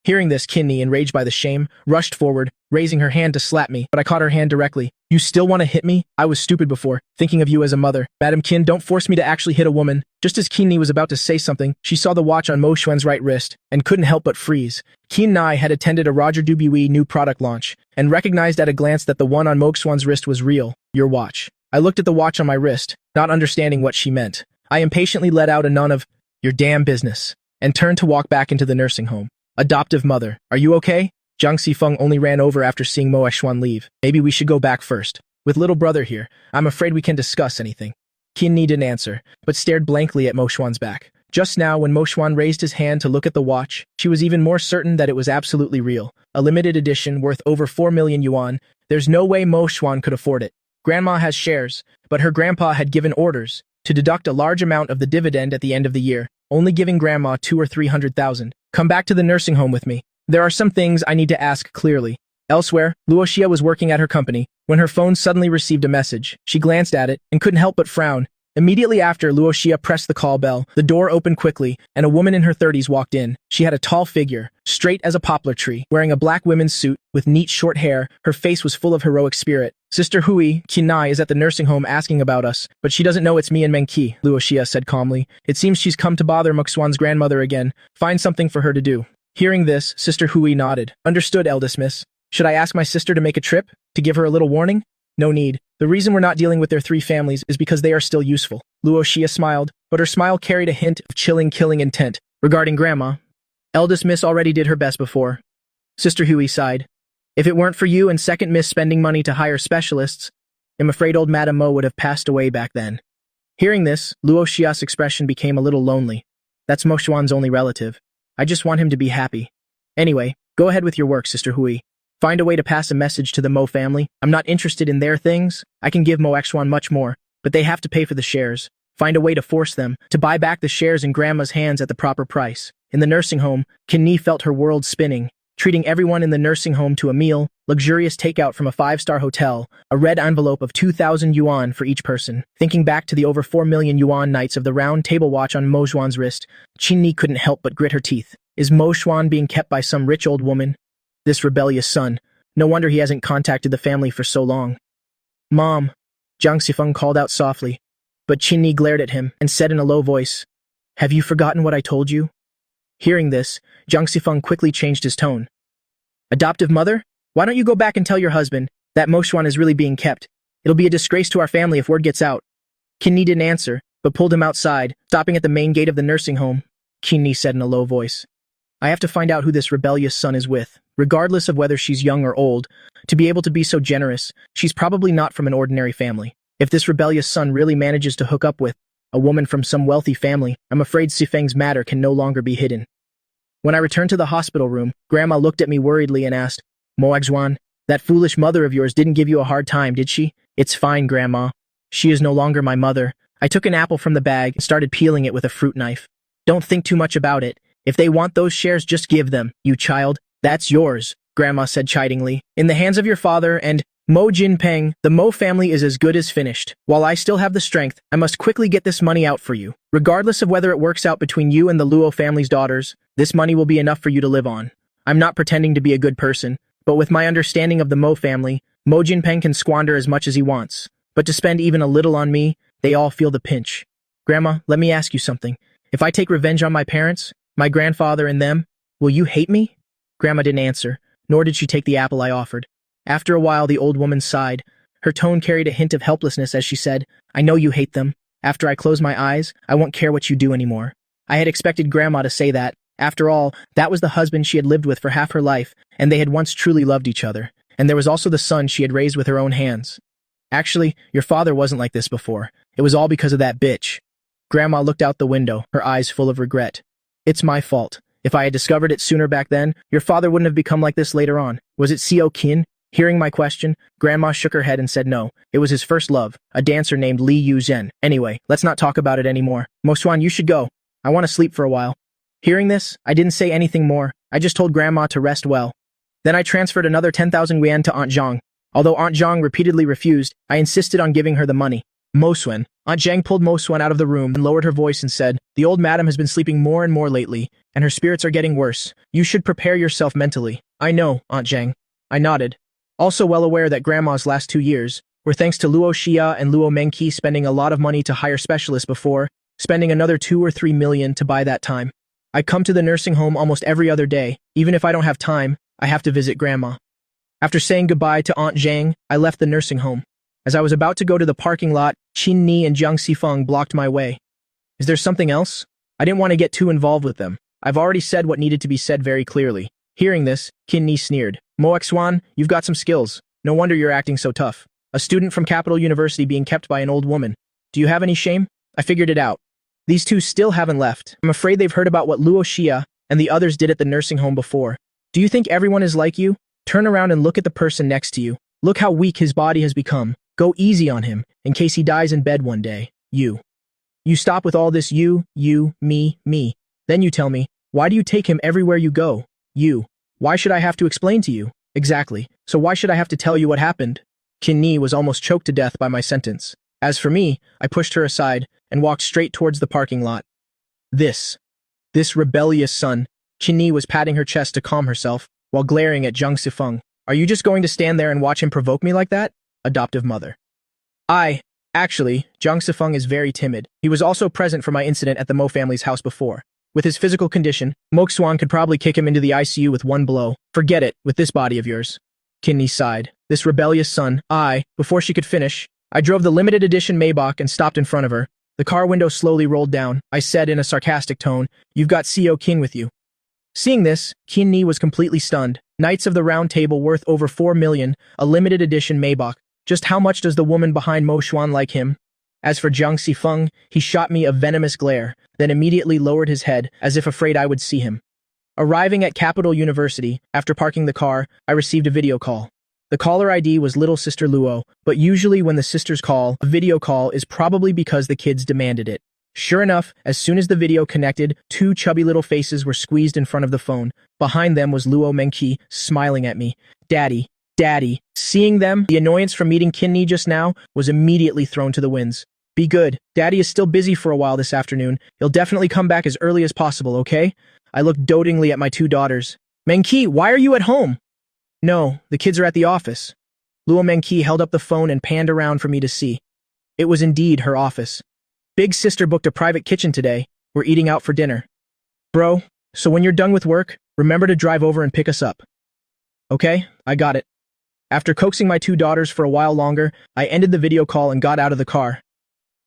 Hearing this, Qin, enraged by the shame, rushed forward, raising her hand to slap me, but I caught her hand directly. You still want to hit me? I was stupid before, thinking of you as a mother. Madam Qin, don't force me to actually hit a woman. Just as Qin was about to say something, she saw the watch on Mo Xuan's right wrist, and couldn't help but freeze. Qin had attended a Roger Dubuis new product launch, and recognized at a glance that the one on Mo Xuan's wrist was real, your watch. I looked at the watch on my wrist, not understanding what she meant. I impatiently let out a none of, your damn business, and turned to walk back into the nursing home. Adoptive mother, are you okay? Jiang Xifeng only ran over after seeing Mo Xuan leave. Maybe we should go back first. With little brother here, I'm afraid we can discuss anything. Qin didn't answer, but stared blankly at Mo Xuan's back. Just now, when Mo Xuan raised his hand to look at the watch, she was even more certain that it was absolutely real. A limited edition worth over 4 million yuan. There's no way Mo Xuan could afford it. Grandma has shares, but her grandpa had given orders to deduct a large amount of the dividend at the end of the year, only giving Grandma 200,000 or 300,000. Come back to the nursing home with me. There are some things I need to ask clearly. Elsewhere, Luo Xia was working at her company when her phone suddenly received a message. She glanced at it and couldn't help but frown. Immediately after, Luo Xia pressed the call bell. The door opened quickly, and a woman in her 30s walked in. She had a tall figure, straight as a poplar tree, wearing a black women's suit with neat short hair. Her face was full of heroic spirit. Sister Hui, Qinai, is at the nursing home asking about us, but she doesn't know it's me and Menqi, Luo Xia said calmly. It seems she's come to bother Muxuan's grandmother again. Find something for her to do. Hearing this, Sister Hui nodded. Understood, eldest miss. Should I ask my sister to make a trip? To give her a little warning? No need. The reason we're not dealing with their 3 families is because they are still useful. Luo Xia smiled, but her smile carried a hint of chilling, killing intent. Regarding Grandma, eldest miss already did her best before. Sister Hui sighed. If it weren't for you and second miss spending money to hire specialists, I'm afraid old Madame Mo would have passed away back then. Hearing this, Luo Xia's expression became a little lonely. That's Mo Xuan's only relative. I just want him to be happy. Anyway, go ahead with your work, Sister Hui. Find a way to pass a message to the Mo family. I'm not interested in their things. I can give Mo Xuan much more, but they have to pay for the shares. Find a way to force them to buy back the shares in Grandma's hands at the proper price. In the nursing home, Qin felt her world spinning, treating everyone in the nursing home to a meal, luxurious takeout from a 5-star hotel, a red envelope of 2,000 yuan for each person. Thinking back to the over 4 million yuan nights of the round table watch on Mo Xuan's wrist, Qin couldn't help but grit her teeth. Is Mo Xuan being kept by some rich old woman? This rebellious son. No wonder he hasn't contacted the family for so long. Mom, Jiang Xifeng called out softly, but Qin glared at him and said in a low voice, Have you forgotten what I told you? Hearing this, Jiang Xifeng quickly changed his tone. Adoptive mother? Why don't you go back and tell your husband that Mo Xuan is really being kept? It'll be a disgrace to our family if word gets out. Qin didn't answer, but pulled him outside, stopping at the main gate of the nursing home. Qin said in a low voice, I have to find out who this rebellious son is with. Regardless of whether she's young or old, to be able to be so generous, she's probably not from an ordinary family. If this rebellious son really manages to hook up with a woman from some wealthy family, I'm afraid Xifeng's matter can no longer be hidden. When I returned to the hospital room, Grandma looked at me worriedly and asked, Mo Xuan, that foolish mother of yours didn't give you a hard time, did she? It's fine, Grandma. She is no longer my mother. I took an apple from the bag and started peeling it with a fruit knife. Don't think too much about it. If they want those shares, just give them, you child. That's yours, Grandma said chidingly. In the hands of your father and Mo Jinpeng, the Mo family is as good as finished. While I still have the strength, I must quickly get this money out for you. Regardless of whether it works out between you and the Luo family's daughters, this money will be enough for you to live on. I'm not pretending to be a good person, but with my understanding of the Mo family, Mo Jinpeng can squander as much as he wants. But to spend even a little on me, they all feel the pinch. Grandma, let me ask you something. If I take revenge on my parents, my grandfather and them, will you hate me? Grandma didn't answer, nor did she take the apple I offered. After a while, the old woman sighed. Her tone carried a hint of helplessness as she said, I know you hate them. After I close my eyes, I won't care what you do anymore. I had expected Grandma to say that. After all, that was the husband she had lived with for half her life, and they had once truly loved each other. And there was also the son she had raised with her own hands. Actually, your father wasn't like this before. It was all because of that bitch. Grandma looked out the window, her eyes full of regret. It's my fault. If I had discovered it sooner back then, your father wouldn't have become like this later on. Was it Xiao Qin? Hearing my question, Grandma shook her head and said no. It was his first love, a dancer named Li Yuzhen. Anyway, let's not talk about it anymore. Mo Xuan, you should go. I want to sleep for a while. Hearing this, I didn't say anything more. I just told Grandma to rest well. Then I transferred another 10,000 yuan to Aunt Zhang. Although Aunt Zhang repeatedly refused, I insisted on giving her the money. Mo Xuan. Aunt Zhang pulled Mo Xuan out of the room and lowered her voice and said, The old madam has been sleeping more and more lately, and her spirits are getting worse. You should prepare yourself mentally. I know, Aunt Zhang. I nodded. Also well aware that Grandma's last 2 years were thanks to Luo Xia and Luo Menqi spending a lot of money to hire specialists before, spending another 2 or 3 million to buy that time. I come to the nursing home almost every other day. Even if I don't have time, I have to visit Grandma. After saying goodbye to Aunt Zhang, I left the nursing home. As I was about to go to the parking lot, Qin Ni and Jiang Xifeng blocked my way. Is there something else? I didn't want to get too involved with them. I've already said what needed to be said very clearly. Hearing this, Qin Ni sneered. Mo Xuan, you've got some skills. No wonder you're acting so tough. A student from Capital University being kept by an old woman. Do you have any shame? I figured it out. These two still haven't left. I'm afraid they've heard about what Luo Xia and the others did at the nursing home before. Do you think everyone is like you? Turn around and look at the person next to you. Look how weak his body has become. Go easy on him, in case he dies in bed one day. You stop with all this you, me. Then you tell me, why do you take him everywhere you go? Why should I have to explain to you? Exactly. So why should I have to tell you what happened? Qin Ni was almost choked to death by my sentence. As for me, I pushed her aside and walked straight towards the parking lot. This rebellious son, Qin was patting her chest to calm herself while glaring at Zhang Sifeng. Are you just going to stand there and watch him provoke me like that? Adoptive mother. Actually, Zhang Sifeng is very timid. He was also present for my incident at the Mo family's house before. With his physical condition, Mo Xuan could probably kick him into the ICU with one blow. Forget it, with this body of yours. Qin sighed. This rebellious son. Before she could finish, I drove the limited edition Maybach and stopped in front of her. The car window slowly rolled down. I said in a sarcastic tone, "You've got CO King with you." Seeing this, Qin was completely stunned. Knights of the Round Table worth over 4 million, a limited edition Maybach. Just how much does the woman behind Mo Xuan like him? As for Zhang Sifeng, he shot me a venomous glare, then immediately lowered his head, as if afraid I would see him. Arriving at Capital University, after parking the car, I received a video call. The caller ID was Little Sister Luo, but usually when the sisters call, a video call is probably because the kids demanded it. Sure enough, as soon as the video connected, two chubby little faces were squeezed in front of the phone. Behind them was Luo Mengqi, smiling at me. Daddy, Daddy. Seeing them, the annoyance from meeting Qin just now was immediately thrown to the winds. Be good. Daddy is still busy for a while this afternoon. He'll definitely come back as early as possible, okay? I looked dotingly at my two daughters. Mengqi, why are you at home? No, the kids are at the office. Luo Mengqi held up the phone and panned around for me to see. It was indeed her office. Big sister booked a private kitchen today. We're eating out for dinner. Bro, so when you're done with work, remember to drive over and pick us up. Okay, I got it. After coaxing my two daughters for a while longer, I ended the video call and got out of the car.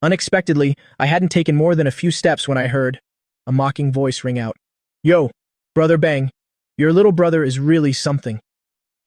Unexpectedly, I hadn't taken more than a few steps when I heard a mocking voice ring out. Yo, Brother Bang, your little brother is really something.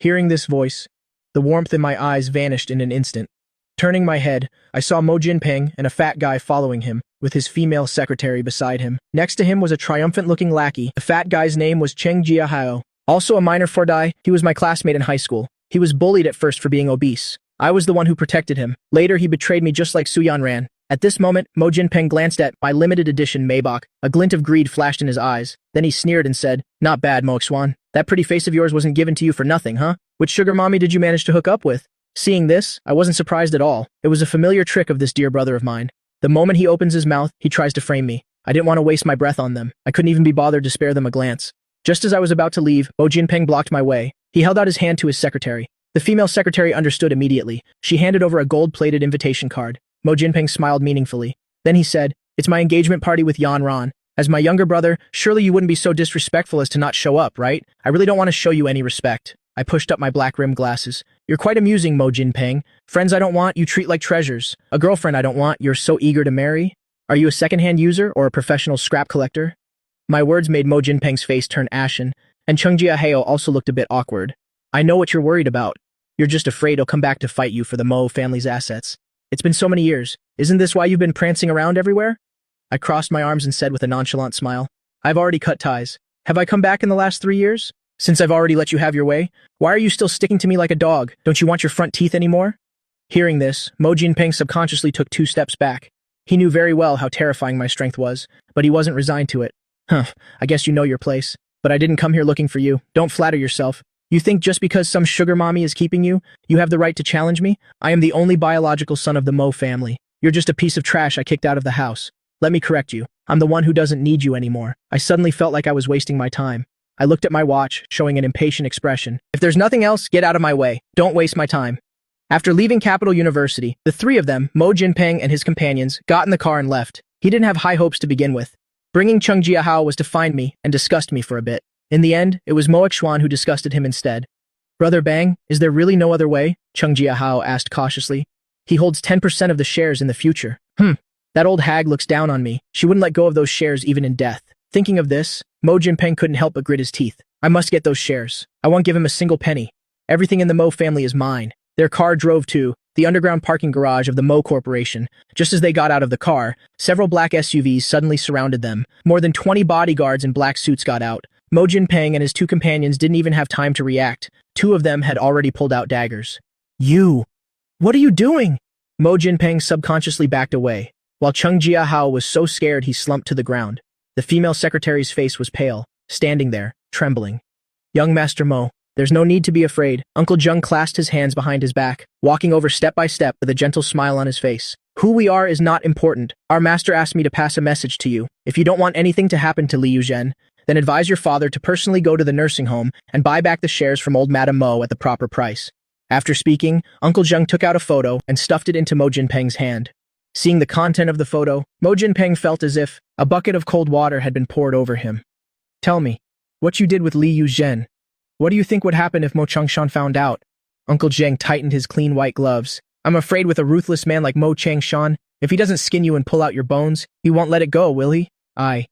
Hearing this voice, the warmth in my eyes vanished in an instant. Turning my head, I saw Mo Jinping and a fat guy following him, with his female secretary beside him. Next to him was a triumphant-looking lackey. The fat guy's name was Cheng Jiahao. Also a minor Fordai, he was my classmate in high school. He was bullied at first for being obese. I was the one who protected him. Later, he betrayed me just like Su Yanran. At this moment, Mo Jinping glanced at my limited edition Maybach. A glint of greed flashed in his eyes. Then he sneered and said, Not bad, Mo Xuan. That pretty face of yours wasn't given to you for nothing, huh? Which sugar mommy did you manage to hook up with? Seeing this, I wasn't surprised at all. It was a familiar trick of this dear brother of mine. The moment he opens his mouth, he tries to frame me. I didn't want to waste my breath on them. I couldn't even be bothered to spare them a glance. Just as I was about to leave, Mo Jinping blocked my way. He held out his hand to his secretary. The female secretary understood immediately. She handed over a gold-plated invitation card. Mo Jinping smiled meaningfully. Then he said, It's my engagement party with Yan Ran. As my younger brother, surely you wouldn't be so disrespectful as to not show up, right? I really don't want to show you any respect. I pushed up my black-rimmed glasses. You're quite amusing, Mo Jinping. Friends I don't want, you treat like treasures. A girlfriend I don't want, you're so eager to marry? Are you a second-hand user or a professional scrap collector? My words made Mo Jinping's face turn ashen, and Cheng Jiahao also looked a bit awkward. I know what you're worried about. You're just afraid he'll come back to fight you for the Mo family's assets. It's been so many years. Isn't this why you've been prancing around everywhere? I crossed my arms and said with a nonchalant smile, I've already cut ties. Have I come back in the last 3 years? Since I've already let you have your way, why are you still sticking to me like a dog? Don't you want your front teeth anymore? Hearing this, Mo Jinping subconsciously took 2 steps back. He knew very well how terrifying my strength was, but he wasn't resigned to it. I guess you know your place. But I didn't come here looking for you. Don't flatter yourself. You think just because some sugar mommy is keeping you, you have the right to challenge me? I am the only biological son of the Mo family. You're just a piece of trash I kicked out of the house. Let me correct you. I'm the one who doesn't need you anymore. I suddenly felt like I was wasting my time. I looked at my watch, showing an impatient expression. If there's nothing else, get out of my way. Don't waste my time. After leaving Capital University, the 3 of them, Mo Jinping and his companions, got in the car and left. He didn't have high hopes to begin with. Bringing Cheng Jiahao was to find me and disgust me for a bit. In the end, it was Mo Xuan who disgusted him instead. Brother Bang, is there really no other way? Cheng Jiahao asked cautiously. He holds 10% of the shares in the future. That old hag looks down on me. She wouldn't let go of those shares even in death. Thinking of this, Mo Jinping couldn't help but grit his teeth. I must get those shares. I won't give him a single penny. Everything in the Mo family is mine. Their car drove to the underground parking garage of the Mo Corporation. Just as they got out of the car, several black SUVs suddenly surrounded them. More than 20 bodyguards in black suits got out. Mo Jinping and his 2 companions didn't even have time to react. 2 of them had already pulled out daggers. You! What are you doing? Mo Jinping subconsciously backed away, while Cheng Jiahao was so scared he slumped to the ground. The female secretary's face was pale, standing there, trembling. Young Master Mo, there's no need to be afraid. Uncle Zheng clasped his hands behind his back, walking over step by step with a gentle smile on his face. Who we are is not important. Our master asked me to pass a message to you. If you don't want anything to happen to Liu Zhen, then advise your father to personally go to the nursing home and buy back the shares from old Madame Mo at the proper price. After speaking, Uncle Zheng took out a photo and stuffed it into Mo Jinpeng's hand. Seeing the content of the photo, Mo Jinpeng felt as if a bucket of cold water had been poured over him. Tell me, what you did with Liu Zhen? What do you think would happen if Mo Changshan found out? Uncle Zheng tightened his clean white gloves. I'm afraid with a ruthless man like Mo Changshan, if he doesn't skin you and pull out your bones, he won't let it go, will he? I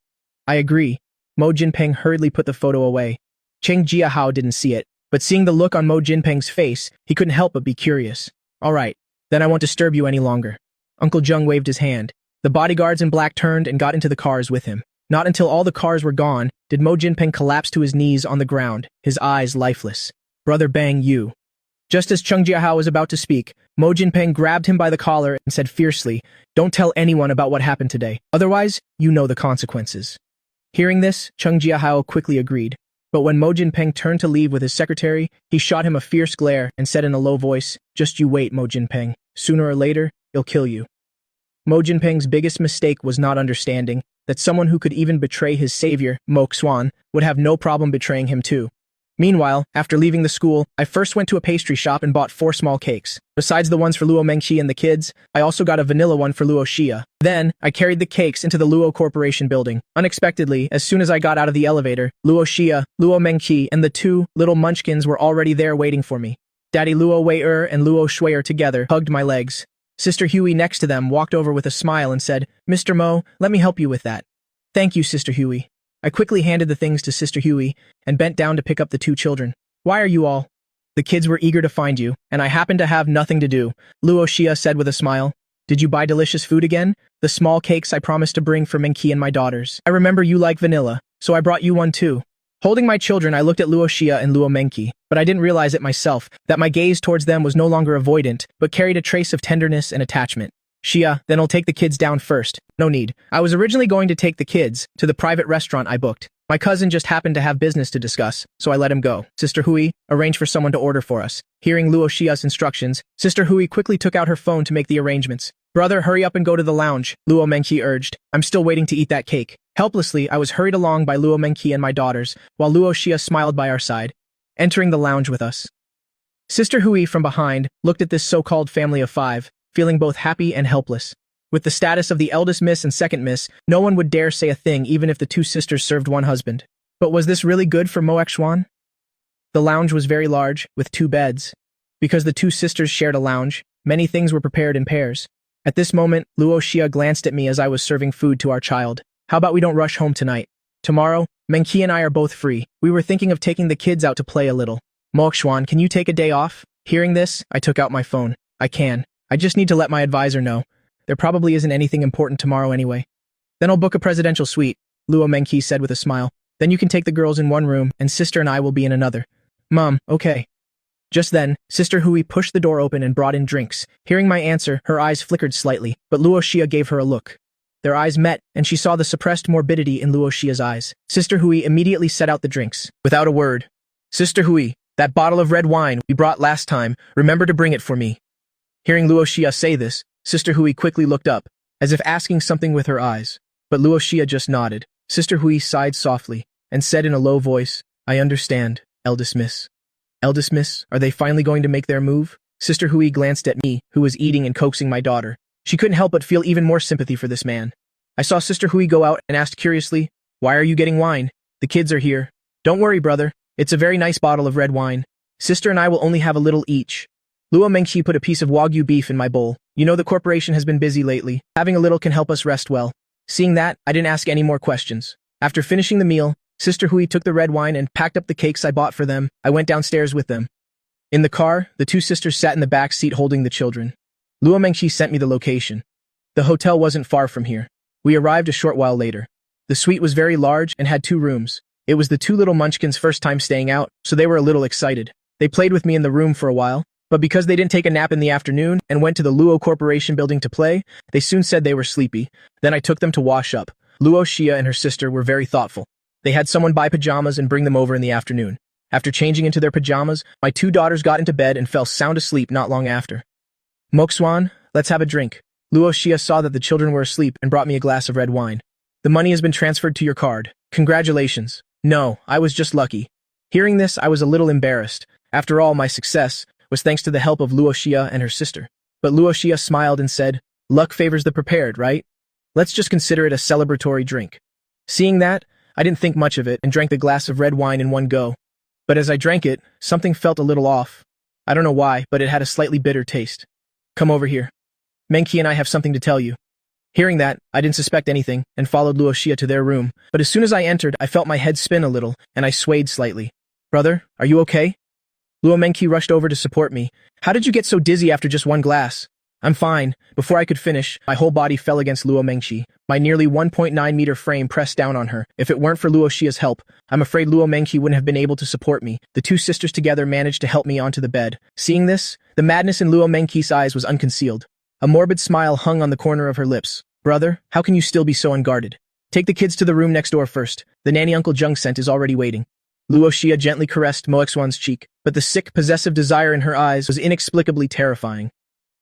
agree. Mo Jinpeng hurriedly put the photo away. Cheng Jiahao didn't see it, but seeing the look on Mo Jinpeng's face, he couldn't help but be curious. All right, then I won't disturb you any longer. Uncle Zheng waved his hand. The bodyguards in black turned and got into the cars with him. Not until all the cars were gone did Mo Jinpeng collapse to his knees on the ground, his eyes lifeless. Brother Bang Yu. Just as Cheng Jiahao was about to speak, Mo Jinpeng grabbed him by the collar and said fiercely, "Don't tell anyone about what happened today. Otherwise, you know the consequences." Hearing this, Cheng Jiahao quickly agreed. But when Mo Jinpeng turned to leave with his secretary, he shot him a fierce glare and said in a low voice, "Just you wait, Mo Jinpeng. Sooner or later, he'll kill you." Mo Jinpeng's biggest mistake was not understanding that someone who could even betray his savior, Mo Xuan, would have no problem betraying him too. Meanwhile, after leaving the school, I first went to a pastry shop and bought 4 small cakes. Besides the ones for Luo Mengqi and the kids, I also got a vanilla one for Luo Xia. Then, I carried the cakes into the Luo Corporation building. Unexpectedly, as soon as I got out of the elevator, Luo Xia, Luo Mengqi, and the 2 little munchkins were already there waiting for me. Daddy Luo Wei and Luo Shuier together hugged my legs. Sister Huey next to them walked over with a smile and said, "Mr. Mo, let me help you with that." "Thank you, Sister Huey." I quickly handed the things to Sister Huey and bent down to pick up the 2 children. "Why are you all?" "The kids were eager to find you, and I happened to have nothing to do," Luo Xia said with a smile. "Did you buy delicious food again? The small cakes I promised to bring for Mengqi and my daughters. I remember you like vanilla, so I brought you one too." Holding my children, I looked at Luo Xia and Luo Mengqi, but I didn't realize it myself, that my gaze towards them was no longer avoidant, but carried a trace of tenderness and attachment. "Xia, then I'll take the kids down first." "No need. I was originally going to take the kids to the private restaurant I booked. My cousin just happened to have business to discuss, so I let him go. Sister Hui, arrange for someone to order for us." Hearing Luo Xia's instructions, Sister Hui quickly took out her phone to make the arrangements. "Brother, hurry up and go to the lounge," Luo Mengqi urged. "I'm still waiting to eat that cake." Helplessly, I was hurried along by Luo Mengqi and my daughters, while Luo Xia smiled by our side, entering the lounge with us. Sister Hui, from behind, looked at this so-called family of 5, feeling both happy and helpless. With the status of the eldest miss and second miss, no one would dare say a thing even if the 2 sisters served one husband. But was this really good for Mo Xuan? The lounge was very large, with 2 beds. Because the 2 sisters shared a lounge, many things were prepared in pairs. At this moment, Luo Xia glanced at me as I was serving food to our child. "How about we don't rush home tonight? Tomorrow, Mengqi and I are both free. We were thinking of taking the kids out to play a little. Mo Xuan, can you take a day off?" Hearing this, I took out my phone. "I can. I just need to let my advisor know. There probably isn't anything important tomorrow anyway." "Then I'll book a presidential suite," Luo Mengqi said with a smile. "Then you can take the girls in one room, and Sister and I will be in another." "Mom, okay." Just then, Sister Hui pushed the door open and brought in drinks. Hearing my answer, her eyes flickered slightly, but Luo Xia gave her a look. Their eyes met, and she saw the suppressed morbidity in Luo Xia's eyes. Sister Hui immediately set out the drinks. Without a word, "Sister Hui, that bottle of red wine we brought last time, remember to bring it for me." Hearing Luo Xia say this, Sister Hui quickly looked up, as if asking something with her eyes. But Luo Xia just nodded. Sister Hui sighed softly, and said in a low voice, "I understand, eldest miss." "Eldest miss, are they finally going to make their move?" Sister Hui glanced at me, who was eating and coaxing my daughter. She couldn't help but feel even more sympathy for this man. I saw Sister Hui go out and asked curiously, "Why are you getting wine? The kids are here." "Don't worry, brother. It's a very nice bottle of red wine. Sister and I will only have a little each." Luo Mengqi put a piece of Wagyu beef in my bowl. "You know the corporation has been busy lately. Having a little can help us rest well." Seeing that, I didn't ask any more questions. After finishing the meal, Sister Hui took the red wine and packed up the cakes I bought for them. I went downstairs with them. In the car, the 2 sisters sat in the back seat holding the children. Luo Mengqi sent me the location. The hotel wasn't far from here. We arrived a short while later. The suite was very large and had 2 rooms. It was the 2 little munchkins' first time staying out, so they were a little excited. They played with me in the room for a while, but because they didn't take a nap in the afternoon and went to the Luo Corporation building to play, they soon said they were sleepy. Then I took them to wash up. Luo Xia and her sister were very thoughtful. They had someone buy pajamas and bring them over in the afternoon. After changing into their pajamas, my 2 daughters got into bed and fell sound asleep not long after. "Mo Xuan, let's have a drink." Luo Xia saw that the children were asleep and brought me a glass of red wine. The money has been transferred to your card. Congratulations. No, I was just lucky. Hearing this, I was a little embarrassed. After all, my success was thanks to the help of Luo Xia and her sister. But Luo Xia smiled and said, luck favors the prepared, right? Let's just consider it a celebratory drink. Seeing that, I didn't think much of it and drank the glass of red wine in one go. But as I drank it, something felt a little off. I don't know why, but it had a slightly bitter taste. Come over here. Menki and I have something to tell you. Hearing that, I didn't suspect anything and followed Luo Xia to their room, but as soon as I entered, I felt my head spin a little and I swayed slightly. Brother, are you okay? Luo Menki rushed over to support me. How did you get so dizzy after just one glass? I'm fine. Before I could finish, my whole body fell against Luo Mengqi. My nearly 1.9-meter frame pressed down on her. If it weren't for Luo Xia's help, I'm afraid Luo Mengqi wouldn't have been able to support me. The two sisters together managed to help me onto the bed. Seeing this, the madness in Luo Mengqi's eyes was unconcealed. A morbid smile hung on the corner of her lips. Brother, how can you still be so unguarded? Take the kids to the room next door first. The nanny Uncle Zheng sent is already waiting. Luo Xia gently caressed Mo Xuan's cheek, but the sick, possessive desire in her eyes was inexplicably terrifying.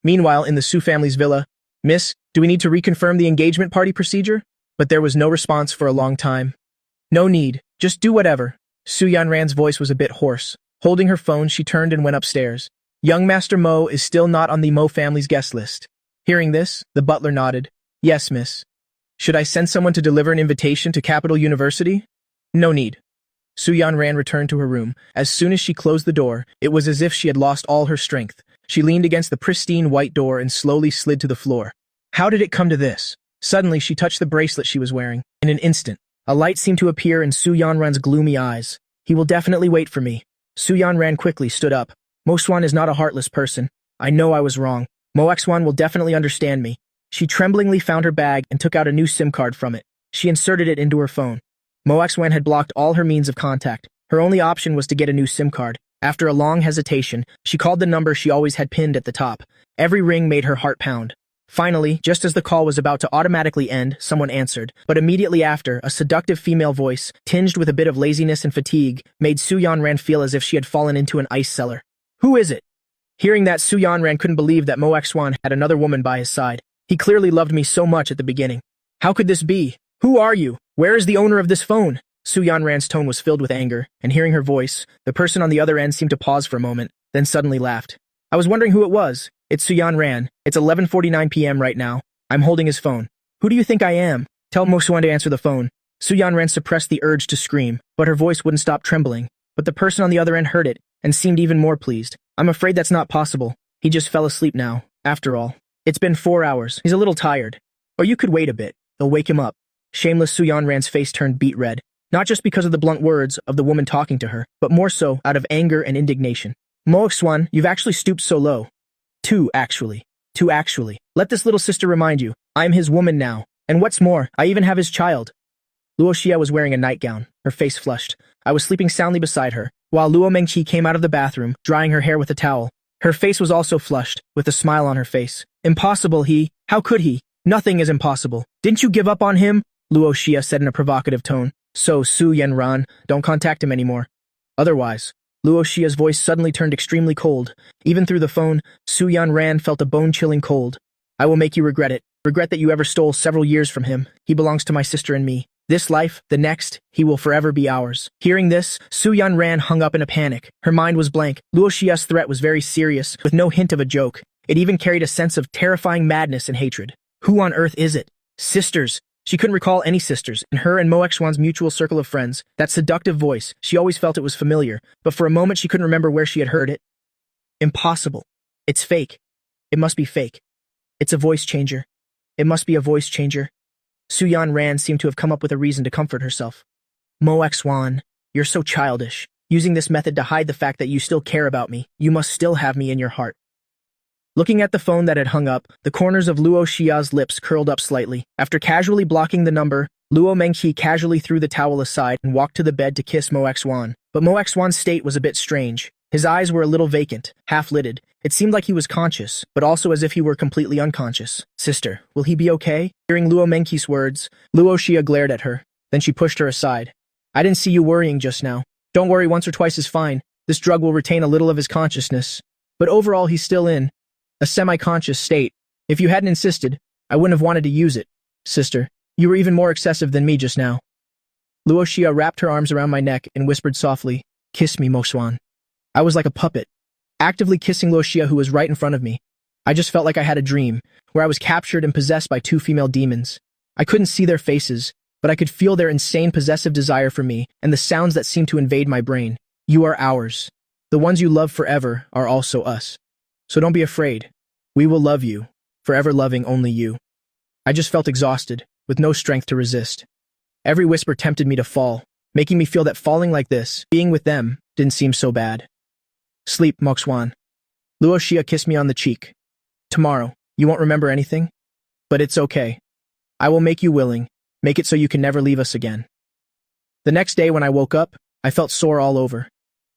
Meanwhile, in the Su family's villa, Miss, do we need to reconfirm the engagement party procedure? But there was no response for a long time. No need. Just do whatever. Su Yanran's voice was a bit hoarse. Holding her phone, she turned and went upstairs. Young Master Mo is still not on the Mo family's guest list. Hearing this, the butler nodded. Yes, miss. Should I send someone to deliver an invitation to Capital University? No need. Su Yanran returned to her room. As soon as she closed the door, it was as if she had lost all her strength. She leaned against the pristine white door and slowly slid to the floor. How did it come to this? Suddenly, she touched the bracelet she was wearing. In an instant, a light seemed to appear in Su Yanran's gloomy eyes. He will definitely wait for me. Su Yanran quickly stood up. Mo Xuan is not a heartless person. I know I was wrong. Mo Xuan will definitely understand me. She tremblingly found her bag and took out a new SIM card from it. She inserted it into her phone. Mo Xuan had blocked all her means of contact. Her only option was to get a new SIM card. After a long hesitation, she called the number she always had pinned at the top. Every ring made her heart pound. Finally, just as the call was about to automatically end, someone answered. But immediately after, a seductive female voice, tinged with a bit of laziness and fatigue, made Su Yanran feel as if she had fallen into an ice cellar. Who is it? Hearing that, Su Yanran couldn't believe that Mo Xuan had another woman by his side. He clearly loved me so much at the beginning. How could this be? Who are you? Where is the owner of this phone? Su Yanran's tone was filled with anger, and hearing her voice, the person on the other end seemed to pause for a moment, then suddenly laughed. I was wondering who it was. It's Su Yanran. It's 11:49 p.m. right now. I'm holding his phone. Who do you think I am? Tell Mo Xuan to answer the phone. Su Yanran suppressed the urge to scream, but her voice wouldn't stop trembling. But the person on the other end heard it, and seemed even more pleased. I'm afraid that's not possible. He just fell asleep now, after all. It's been 4 hours. He's a little tired. Or you could wait a bit. They'll wake him up. Shameless Su Yanran's face turned beet red. Not just because of the blunt words of the woman talking to her, but more so out of anger and indignation. Mo Xuan, you've actually stooped so low. Two, actually. Let this little sister remind you, I'm his woman now. And what's more, I even have his child. Luo Xia was wearing a nightgown, her face flushed. I was sleeping soundly beside her, while Luo Mengqi came out of the bathroom, drying her hair with a towel. Her face was also flushed, with a smile on her face. Impossible, how could he? Nothing is impossible. Didn't you give up on him? Luo Xia said in a provocative tone. So, Su Yanran, don't contact him anymore. Otherwise, Luo Xia's voice suddenly turned extremely cold. Even through the phone, Su Yanran felt a bone-chilling cold. I will make you regret it. Regret that you ever stole several years from him. He belongs to my sister and me. This life, the next, he will forever be ours. Hearing this, Su Yanran hung up in a panic. Her mind was blank. Luo Xia's threat was very serious, with no hint of a joke. It even carried a sense of terrifying madness and hatred. Who on earth is it? Sisters. She couldn't recall any sisters. In her and Mo Xuan's mutual circle of friends, that seductive voice, she always felt it was familiar, but for a moment she couldn't remember where she had heard it. Impossible. It's fake. It must be fake. It's a voice changer. It must be a voice changer. Su Yanran seemed to have come up with a reason to comfort herself. Mo Xuan, you're so childish. Using this method to hide the fact that you still care about me, you must still have me in your heart. Looking at the phone that had hung up, the corners of Luo Xia's lips curled up slightly. After casually blocking the number, Luo Mengqi casually threw the towel aside and walked to the bed to kiss Mo Xuan. But Mo Xuan's state was a bit strange. His eyes were a little vacant, half-lidded. It seemed like he was conscious, but also as if he were completely unconscious. Sister, will he be okay? Hearing Luo Mengqi's words, Luo Xia glared at her. Then she pushed her aside. I didn't see you worrying just now. Don't worry, once or twice is fine. This drug will retain a little of his consciousness. But overall, he's still in a semi-conscious state. If you hadn't insisted, I wouldn't have wanted to use it. Sister, you were even more excessive than me just now. Luo Xia wrapped her arms around my neck and whispered softly, "Kiss me, Mo Xuan." I was like a puppet, actively kissing Luo Xia, who was right in front of me. I just felt like I had a dream, where I was captured and possessed by two female demons. I couldn't see their faces, but I could feel their insane possessive desire for me and the sounds that seemed to invade my brain. You are ours. The ones you love forever are also us. So don't be afraid. We will love you, forever loving only you. I just felt exhausted, with no strength to resist. Every whisper tempted me to fall, making me feel that falling like this, being with them, didn't seem so bad. Sleep, Mo Xuan. Luo Xia kissed me on the cheek. Tomorrow, you won't remember anything? But it's okay. I will make you willing, make it so you can never leave us again. The next day when I woke up, I felt sore all over.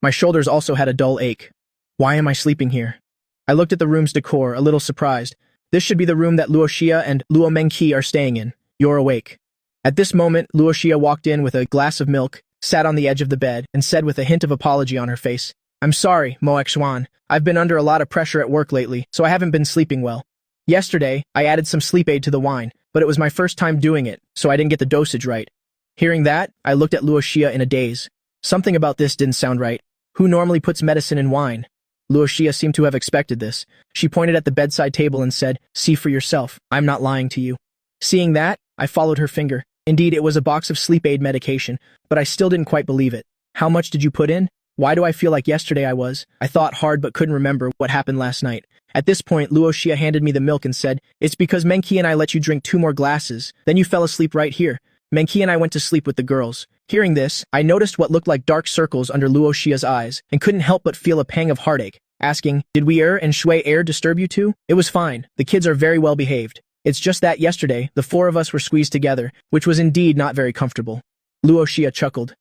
My shoulders also had a dull ache. Why am I sleeping here? I looked at the room's decor, a little surprised. This should be the room that Luo Xia and Luo Mengqi are staying in. You're awake. At this moment, Luo Xia walked in with a glass of milk, sat on the edge of the bed, and said with a hint of apology on her face, "I'm sorry, Mo Xuan. I've been under a lot of pressure at work lately, so I haven't been sleeping well. Yesterday, I added some sleep aid to the wine, but it was my first time doing it, so I didn't get the dosage right." Hearing that, I looked at Luo Xia in a daze. Something about this didn't sound right. Who normally puts medicine in wine? Luo Xia seemed to have expected this. She pointed at the bedside table and said, "See for yourself. I'm not lying to you." Seeing that, I followed her finger. Indeed, it was a box of sleep aid medication, but I still didn't quite believe it. How much did you put in? Why do I feel like yesterday I thought hard but couldn't remember what happened last night. At this point, Luo Xia handed me the milk and said, "It's because Mengqi and I let you drink 2 more glasses. Then you fell asleep right here. Mengqi and I went to sleep with the girls." Hearing this, I noticed what looked like dark circles under Luo Xia's eyes and couldn't help but feel a pang of heartache, asking, "Did we and Shui disturb you too?" It was fine. The kids are very well behaved. It's just that yesterday, the 4 of us were squeezed together, which was indeed not very comfortable. Luo Xia chuckled.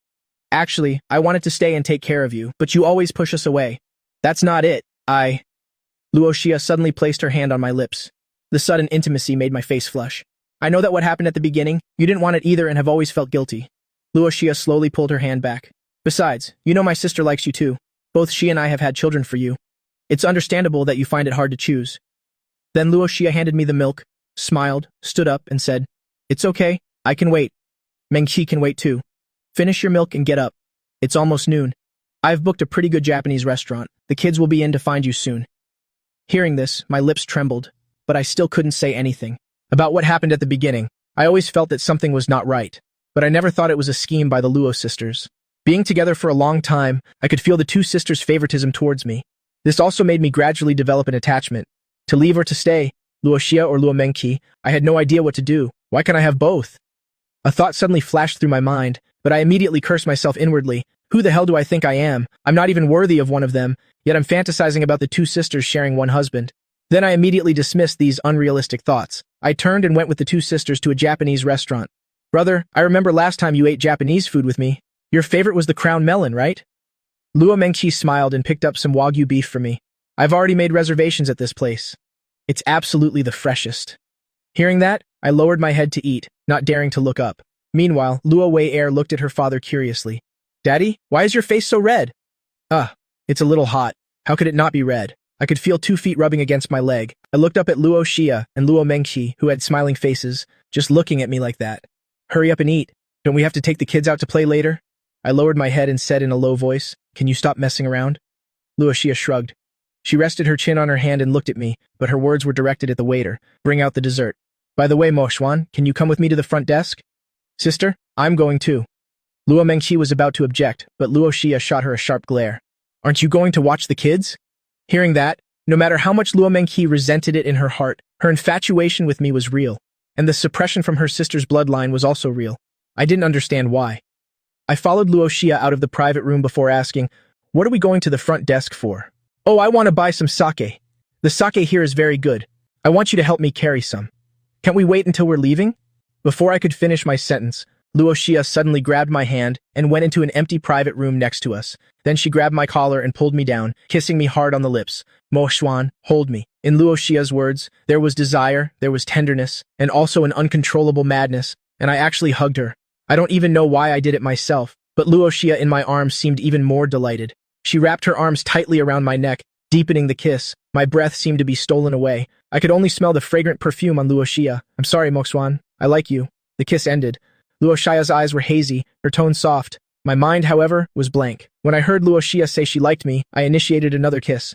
"Actually, I wanted to stay and take care of you, but you always push us away." "That's not it. Luo Xia suddenly placed her hand on my lips. The sudden intimacy made my face flush. "I know that what happened at the beginning, you didn't want it either and have always felt guilty." Luo Xia slowly pulled her hand back. "Besides, you know my sister likes you too. Both she and I have had children for you. It's understandable that you find it hard to choose." Then Luo Xia handed me the milk, smiled, stood up, and said, "It's okay, I can wait. Mengqi can wait too. Finish your milk and get up. It's almost noon. I've booked a pretty good Japanese restaurant. The kids will be in to find you soon." Hearing this, my lips trembled, but I still couldn't say anything. About what happened at the beginning, I always felt that something was not right, but I never thought it was a scheme by the Luo sisters. Being together for a long time, I could feel the 2 sisters' favoritism towards me. This also made me gradually develop an attachment. To leave or to stay, Luo Xia or Luo Mengqi, I had no idea what to do. Why can't I have both? A thought suddenly flashed through my mind, but I immediately cursed myself inwardly. Who the hell do I think I am? I'm not even worthy of one of them, yet I'm fantasizing about the 2 sisters sharing one husband. Then I immediately dismissed these unrealistic thoughts. I turned and went with the 2 sisters to a Japanese restaurant. "Brother, I remember last time you ate Japanese food with me. Your favorite was the crown melon, right?" Luo Mengqi smiled and picked up some Wagyu beef for me. "I've already made reservations at this place. It's absolutely the freshest." Hearing that, I lowered my head to eat, not daring to look up. Meanwhile, Luo Wei looked at her father curiously. "Daddy, why is your face so red?" It's a little hot. How could it not be red?" I could feel 2 feet rubbing against my leg. I looked up at Luo Xia and Luo Mengqi, who had smiling faces, just looking at me like that. "Hurry up and eat. Don't we have to take the kids out to play later?" I lowered my head and said in a low voice, "Can you stop messing around?" Luo Xia shrugged. She rested her chin on her hand and looked at me, but her words were directed at the waiter. "Bring out the dessert. By the way, Mo Xuan, can you come with me to the front desk?" "Sister, I'm going too." Luo Mengqi was about to object, but Luo Xia shot her a sharp glare. "Aren't you going to watch the kids?" Hearing that, no matter how much Luo Mengqi resented it in her heart, her infatuation with me was real, and the suppression from her sister's bloodline was also real. I didn't understand why. I followed Luo Xia out of the private room before asking, "What are we going to the front desk for?" "Oh, I want to buy some sake. The sake here is very good. I want you to help me carry some. Can't we wait until we're leaving?" Before I could finish my sentence, Luo Xia suddenly grabbed my hand and went into an empty private room next to us. Then she grabbed my collar and pulled me down, kissing me hard on the lips. "Mo Xuan, hold me." In Luo Xia's words, there was desire, there was tenderness, and also an uncontrollable madness, and I actually hugged her. I don't even know why I did it myself, but Luo Xia in my arms seemed even more delighted. She wrapped her arms tightly around my neck, deepening the kiss. My breath seemed to be stolen away. I could only smell the fragrant perfume on Luo Xia. I'm sorry, Moxuan. I like you. The kiss ended. Luo Xia's eyes were hazy, her tone soft. My mind, however, was blank. When I heard Luo Xia say she liked me, I initiated another kiss.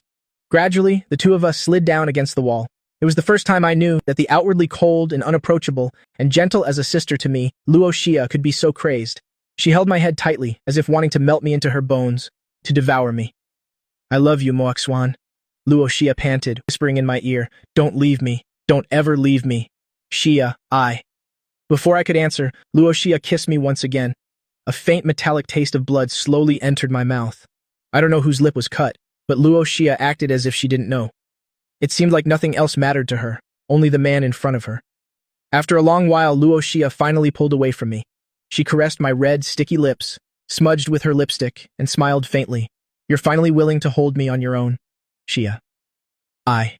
Gradually, the two of us slid down against the wall. It was the first time I knew that the outwardly cold and unapproachable and gentle as a sister to me, Luo Xia, could be so crazed. She held my head tightly, as if wanting to melt me into her bones, to devour me. I love you, Moxuan. Luo Xia panted, whispering in my ear, Don't leave me. Don't ever leave me. Xia, I. Before I could answer, Luo Xia kissed me once again. A faint metallic taste of blood slowly entered my mouth. I don't know whose lip was cut, but Luo Xia acted as if she didn't know. It seemed like nothing else mattered to her, only the man in front of her. After a long while, Luo Xia finally pulled away from me. She caressed my red, sticky lips, smudged with her lipstick, and smiled faintly. You're finally willing to hold me on your own, Xia. I.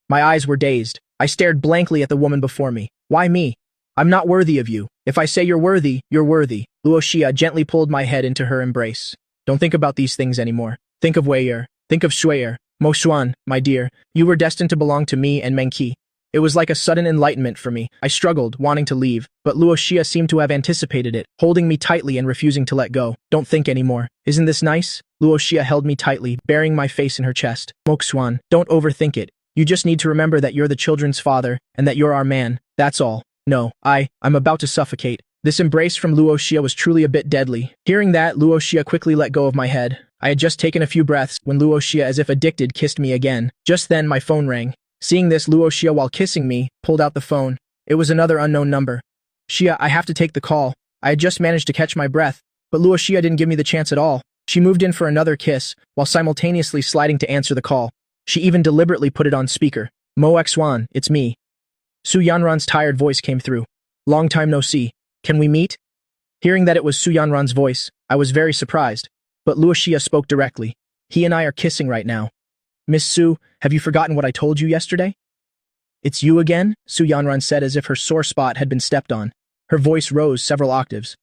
My eyes were dazed. I stared blankly at the woman before me. Why me? I'm not worthy of you. If I say you're worthy, you're worthy. Luo Xia gently pulled my head into her embrace. Don't think about these things anymore. Think of Wei'er. Think of Shui'er. Mo Xuan, my dear, you were destined to belong to me and Mengqi. It was like a sudden enlightenment for me. I struggled, wanting to leave, but Luo Xia seemed to have anticipated it, holding me tightly and refusing to let go. Don't think anymore. Isn't this nice? Luo Xia held me tightly, burying my face in her chest. Mo Xuan, don't overthink it. You just need to remember that you're the children's father, and that you're our man. That's all. No, I'm about to suffocate. This embrace from Luo Xia was truly a bit deadly. Hearing that, Luo Xia quickly let go of my head. I had just taken a few breaths when Luo Xia, as if addicted, kissed me again. Just then, my phone rang. Seeing this, Luo Xia, while kissing me, pulled out the phone. It was another unknown number. Xia, I have to take the call. I had just managed to catch my breath, but Luo Xia didn't give me the chance at all. She moved in for another kiss, while simultaneously sliding to answer the call. She even deliberately put it on speaker. Mo Xuan, it's me. Su Yanran's tired voice came through. Long time no see. Can we meet? Hearing that it was Su Yanran's voice, I was very surprised. But Luo Xia spoke directly. He and I are kissing right now. Miss Su, have you forgotten what I told you yesterday? It's you again? Su Yanran said as if her sore spot had been stepped on. Her voice rose several octaves.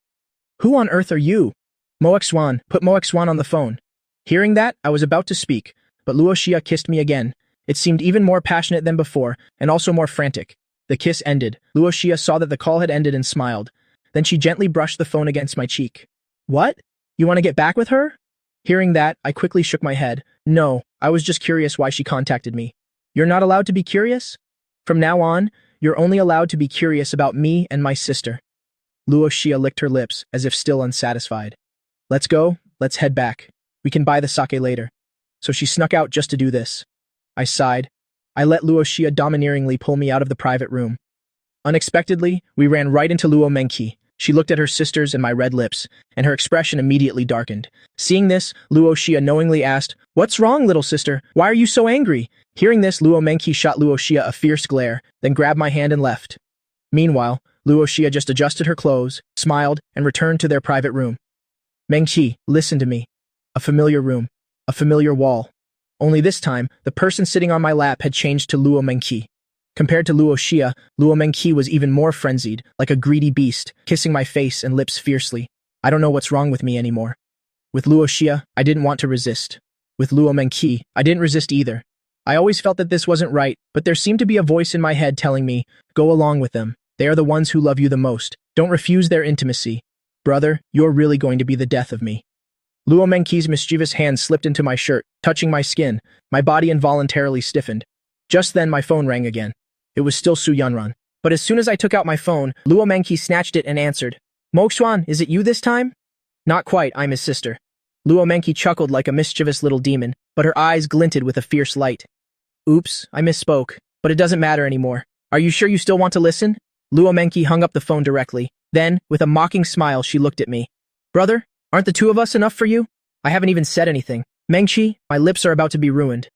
Who on earth are you? Mo Xuan, put Mo Xuan on the phone. Hearing that, I was about to speak, but Luo Xia kissed me again. It seemed even more passionate than before, and also more frantic. The kiss ended. Luo Xia saw that the call had ended and smiled. Then she gently brushed the phone against my cheek. What? You want to get back with her? Hearing that, I quickly shook my head. No, I was just curious why she contacted me. You're not allowed to be curious? From now on, you're only allowed to be curious about me and my sister. Luo Xia licked her lips, as if still unsatisfied. Let's go, let's head back. We can buy the sake later. So she snuck out just to do this. I sighed. I let Luo Xia domineeringly pull me out of the private room. Unexpectedly, we ran right into Luo Mengqi. She looked at her sisters and my red lips, and her expression immediately darkened. Seeing this, Luo Xia knowingly asked, What's wrong, little sister? Why are you so angry? Hearing this, Luo Mengqi shot Luo Xia a fierce glare, then grabbed my hand and left. Meanwhile, Luo Xia just adjusted her clothes, smiled, and returned to their private room. Mengqi, listen to me. A familiar room. A familiar wall. Only this time, the person sitting on my lap had changed to Luo Mengqi. Compared to Luo Xia, Luo Mengqi was even more frenzied, like a greedy beast, kissing my face and lips fiercely. I don't know what's wrong with me anymore. With Luo Xia, I didn't want to resist. With Luo Mengqi, I didn't resist either. I always felt that this wasn't right, but there seemed to be a voice in my head telling me, go along with them. They are the ones who love you the most. Don't refuse their intimacy. Brother, you're really going to be the death of me. Luo Mengqi's mischievous hand slipped into my shirt, touching my skin. My body involuntarily stiffened. Just then, my phone rang again. It was still Su Yanran. But as soon as I took out my phone, Luo Mengqi snatched it and answered. Mo Xuan, is it you this time? Not quite, I'm his sister. Luo Mengqi chuckled like a mischievous little demon, but her eyes glinted with a fierce light. Oops, I misspoke, but it doesn't matter anymore. Are you sure you still want to listen? Luo Mengqi hung up the phone directly. Then, with a mocking smile, she looked at me. Brother, aren't the two of us enough for you? I haven't even said anything. Mengqi, my lips are about to be ruined.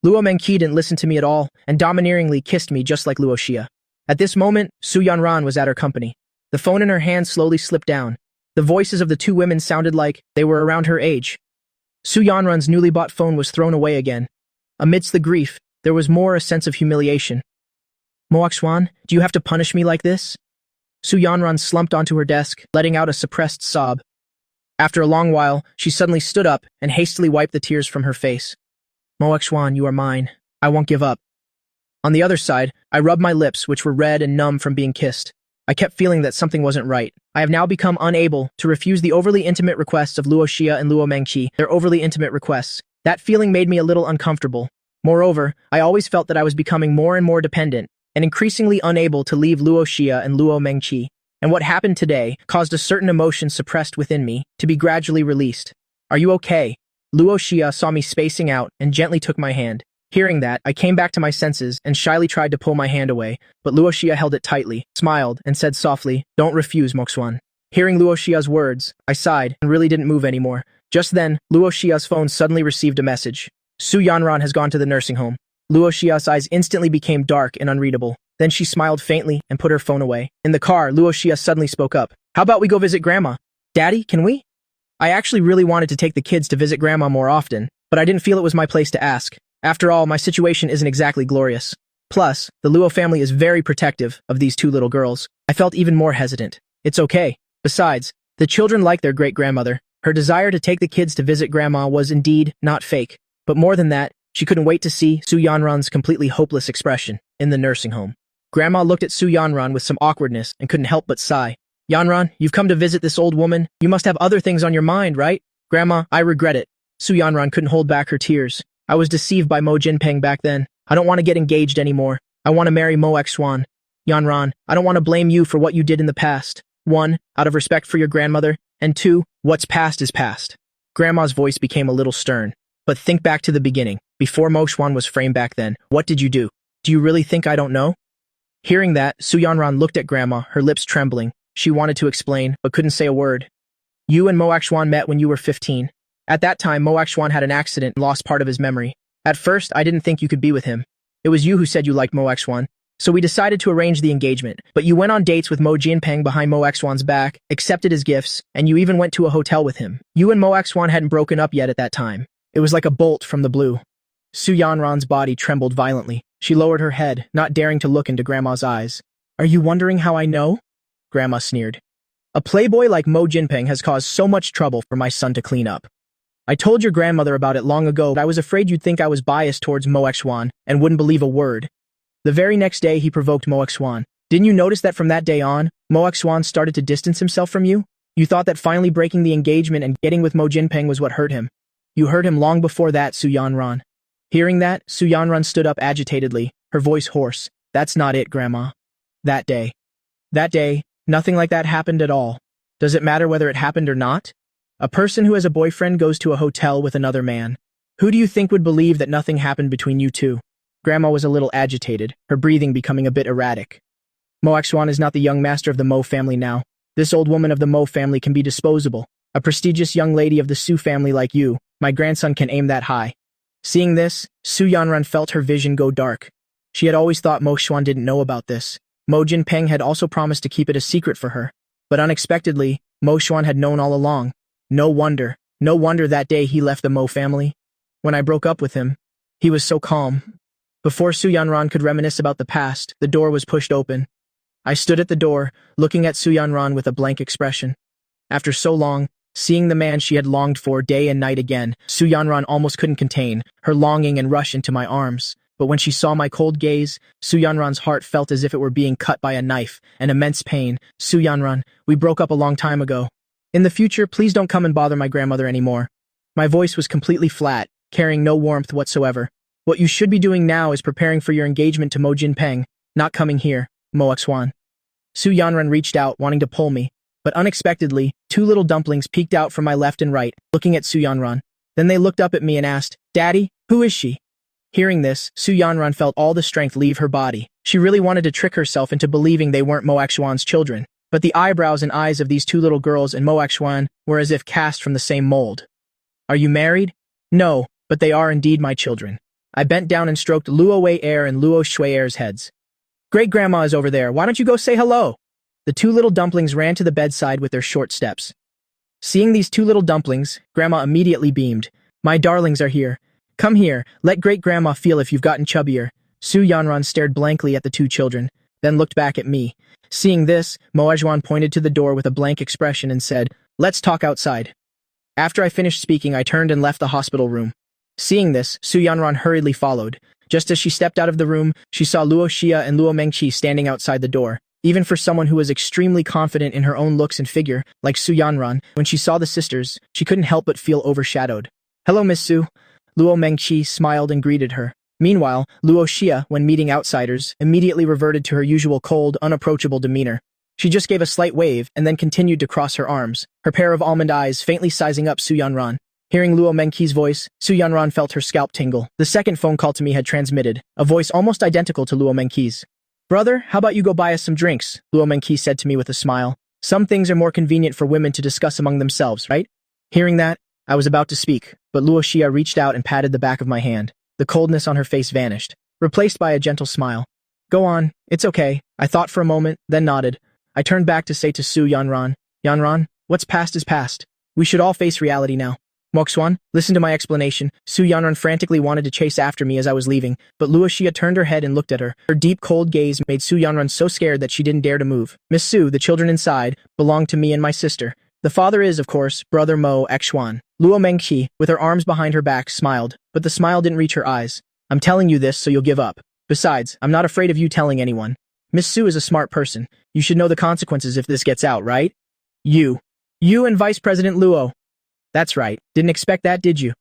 Luo Mengqi didn't listen to me at all, and domineeringly kissed me just like Luo Xia. At this moment, Su Yanran was at her company. The phone in her hand slowly slipped down. The voices of the two women sounded like they were around her age. Su Yanran's newly bought phone was thrown away again. Amidst the grief, there was more a sense of humiliation. Mo Xuan, do you have to punish me like this? Su Yanran slumped onto her desk, letting out a suppressed sob. After a long while, she suddenly stood up and hastily wiped the tears from her face. Moexuan, you are mine. I won't give up. On the other side, I rubbed my lips, which were red and numb from being kissed. I kept feeling that something wasn't right. I have now become unable to refuse the overly intimate requests of Luo Xia and Luo Mengqi, their overly intimate requests. That feeling made me a little uncomfortable. Moreover, I always felt that I was becoming more and more dependent and increasingly unable to leave Luo Xia and Luo Mengqi. And what happened today caused a certain emotion suppressed within me to be gradually released. Are you okay? Luo Xia saw me spacing out and gently took my hand. Hearing that, I came back to my senses and shyly tried to pull my hand away, but Luo Xia held it tightly, smiled, and said softly, "Don't refuse, Moxuan." Hearing Luo Xia's words, I sighed and really didn't move anymore. Just then, Luo Xia's phone suddenly received a message. Su Yanran has gone to the nursing home. Luo Xia's eyes instantly became dark and unreadable. Then she smiled faintly and put her phone away. In the car, Luo Xia suddenly spoke up. "How about we go visit Grandma? Daddy, can we?" I actually really wanted to take the kids to visit Grandma more often, but I didn't feel it was my place to ask. After all, my situation isn't exactly glorious. Plus, the Luo family is very protective of these two little girls. I felt even more hesitant. It's okay. Besides, the children like their great-grandmother. Her desire to take the kids to visit Grandma was indeed not fake. But more than that, she couldn't wait to see Su Yanran's completely hopeless expression in the nursing home. Grandma looked at Su Yanran with some awkwardness and couldn't help but sigh. "Yanran, you've come to visit this old woman. You must have other things on your mind, right?" "Grandma, I regret it." Su Yanran couldn't hold back her tears. "I was deceived by Mo Jinpeng back then. I don't want to get engaged anymore. I want to marry Mo Xuan. Yanran, I don't want to blame you for what you did in the past. 1, out of respect for your grandmother, and 2, what's past is past." Grandma's voice became a little stern. "But think back to the beginning. Before Mo Xuan was framed back then, what did you do? Do you really think I don't know?" Hearing that, Su Yanran looked at Grandma, her lips trembling. She wanted to explain, but couldn't say a word. "You and Mo Xuan met when you were 15. At that time, Mo Xuan had an accident and lost part of his memory. At first, I didn't think you could be with him. It was you who said you liked Mo Xuan. So we decided to arrange the engagement. But you went on dates with Mo Jinpeng behind Mo Xuan's back, accepted his gifts, and you even went to a hotel with him. You and Mo Xuan hadn't broken up yet at that time. It was like a bolt from the blue." Su Yanran's body trembled violently. She lowered her head, not daring to look into Grandma's eyes. "Are you wondering how I know?" Grandma sneered. "A playboy like Mo Jinpeng has caused so much trouble for my son to clean up. I told your grandmother about it long ago, but I was afraid you'd think I was biased towards Mo Xuan and wouldn't believe a word. The very next day, he provoked Mo Xuan. Didn't you notice that from that day on, Mo Xuan started to distance himself from you? You thought that finally breaking the engagement and getting with Mo Jinpeng was what hurt him. You hurt him long before that, Su Yanran." Hearing that, Su Yanran stood up agitatedly, her voice hoarse. "That's not it, Grandma. That day, nothing like that happened at all. Does it matter whether it happened or not? A person who has a boyfriend goes to a hotel with another man. Who do you think would believe that nothing happened between you two?" Grandma was a little agitated, her breathing becoming a bit erratic. "Mo Xuan is not the young master of the Mo family now. This old woman of the Mo family can be disposable. A prestigious young lady of the Su family like you, my grandson can aim that high." Seeing this, Su Yanran felt her vision go dark. She had always thought Mo Xuan didn't know about this. Mo Jinpeng had also promised to keep it a secret for her. But unexpectedly, Mo Xuan had known all along. No wonder that day he left the Mo family. When I broke up with him, he was so calm. Before Su Yanran could reminisce about the past, the door was pushed open. I stood at the door, looking at Su Yanran with a blank expression. After so long, seeing the man she had longed for day and night again, Su Yanran almost couldn't contain her longing and rush into my arms. But when she saw my cold gaze, Su Yanran's heart felt as if it were being cut by a knife, an immense pain. "Su Yanran, we broke up a long time ago. In the future, please don't come and bother my grandmother anymore." My voice was completely flat, carrying no warmth whatsoever. "What you should be doing now is preparing for your engagement to Mo Jinpeng, not coming here, Mo Xuan." Su Yanran reached out, wanting to pull me, but unexpectedly, 2 little dumplings peeked out from my left and right, looking at Su Yanran. Then they looked up at me and asked, "Daddy, who is she?" Hearing this, Su Yanran felt all the strength leave her body. She really wanted to trick herself into believing they weren't Mo Xuan's children. But the eyebrows and eyes of these 2 little girls and Mo Xuan were as if cast from the same mold. "Are you married?" "No, but they are indeed my children." I bent down and stroked Luo Wei Er and Luo Shui Er's heads. "Great-grandma is over there. Why don't you go say hello?" The 2 little dumplings ran to the bedside with their short steps. Seeing these 2 little dumplings, Grandma immediately beamed. "My darlings are here. Come here, let great-grandma feel if you've gotten chubbier." Su Yanran stared blankly at the 2 children, then looked back at me. Seeing this, Mo Xuan pointed to the door with a blank expression and said, "Let's talk outside." After I finished speaking, I turned and left the hospital room. Seeing this, Su Yanran hurriedly followed. Just as she stepped out of the room, she saw Luo Xia and Luo Mengqi standing outside the door. Even for someone who was extremely confident in her own looks and figure, like Su Yanran, when she saw the sisters, she couldn't help but feel overshadowed. "Hello, Miss Su." Luo Mengqi smiled and greeted her. Meanwhile, Luo Xia, when meeting outsiders, immediately reverted to her usual cold, unapproachable demeanor. She just gave a slight wave and then continued to cross her arms, her pair of almond eyes faintly sizing up Su Yanran. Hearing Luo Mengqi's voice, Su Yanran felt her scalp tingle. The second phone call to me had transmitted, a voice almost identical to Luo Mengqi's. "Brother, how about you go buy us some drinks?" Luo Mengqi said to me with a smile. "Some things are more convenient for women to discuss among themselves, right?" Hearing that, I was about to speak, but Luo Xia reached out and patted the back of my hand. The coldness on her face vanished, replaced by a gentle smile. "Go on, it's okay." I thought for a moment, then nodded. I turned back to say to Su Yanran, "Yanran, what's past is past. We should all face reality now." "Moxuan, listen to my explanation." Su Yanran frantically wanted to chase after me as I was leaving, but Luo Xia turned her head and looked at her. Her deep, cold gaze made Su Yanran so scared that she didn't dare to move. "Miss Su, the children inside, belong to me and my sister. The father is, of course, Brother Mo Xuan." Luo Mengqi, with her arms behind her back, smiled, but the smile didn't reach her eyes. "I'm telling you this so you'll give up. Besides, I'm not afraid of you telling anyone. Miss Su is a smart person. You should know the consequences if this gets out, right?" You and Vice President Luo." "That's right. Didn't expect that, did you?"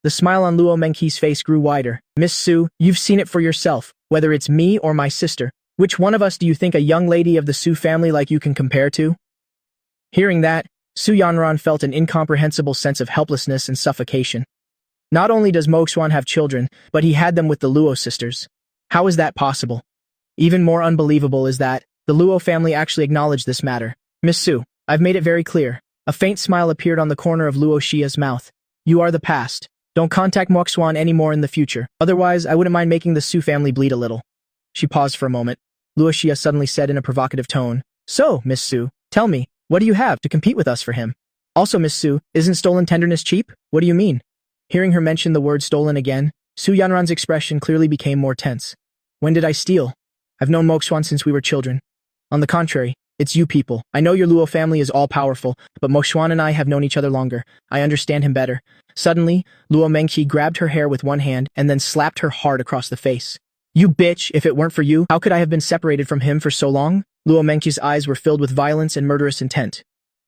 The smile on Luo Mengqi's face grew wider. "Miss Su, you've seen it for yourself, whether it's me or my sister. Which one of us do you think a young lady of the Su family like you can compare to?" Hearing that, Su Yanran felt an incomprehensible sense of helplessness and suffocation. Not only does Mo Xuan have children, but he had them with the Luo sisters. How is that possible? Even more unbelievable is that the Luo family actually acknowledged this matter. "Miss Su, I've made it very clear." A faint smile appeared on the corner of Luo Xia's mouth. "You are the past. Don't contact Mo Xuan anymore in the future. Otherwise, I wouldn't mind making the Su family bleed a little." She paused for a moment. Luo Xia suddenly said in a provocative tone, "So, Miss Su, tell me, what do you have to compete with us for him? Also, Miss Su, isn't stolen tenderness cheap? What do you mean?" Hearing her mention the word stolen again, Su Yanran's expression clearly became more tense. "When did I steal? I've known Mo Xuan since we were children. On the contrary, it's you people. I know your Luo family is all-powerful, but Mo Xuan and I have known each other longer. I understand him better." Suddenly, Luo Mengqi grabbed her hair with one hand and then slapped her hard across the face. "You bitch, if it weren't for you, how could I have been separated from him for so long?" Luo Mengqi's eyes were filled with violence and murderous intent.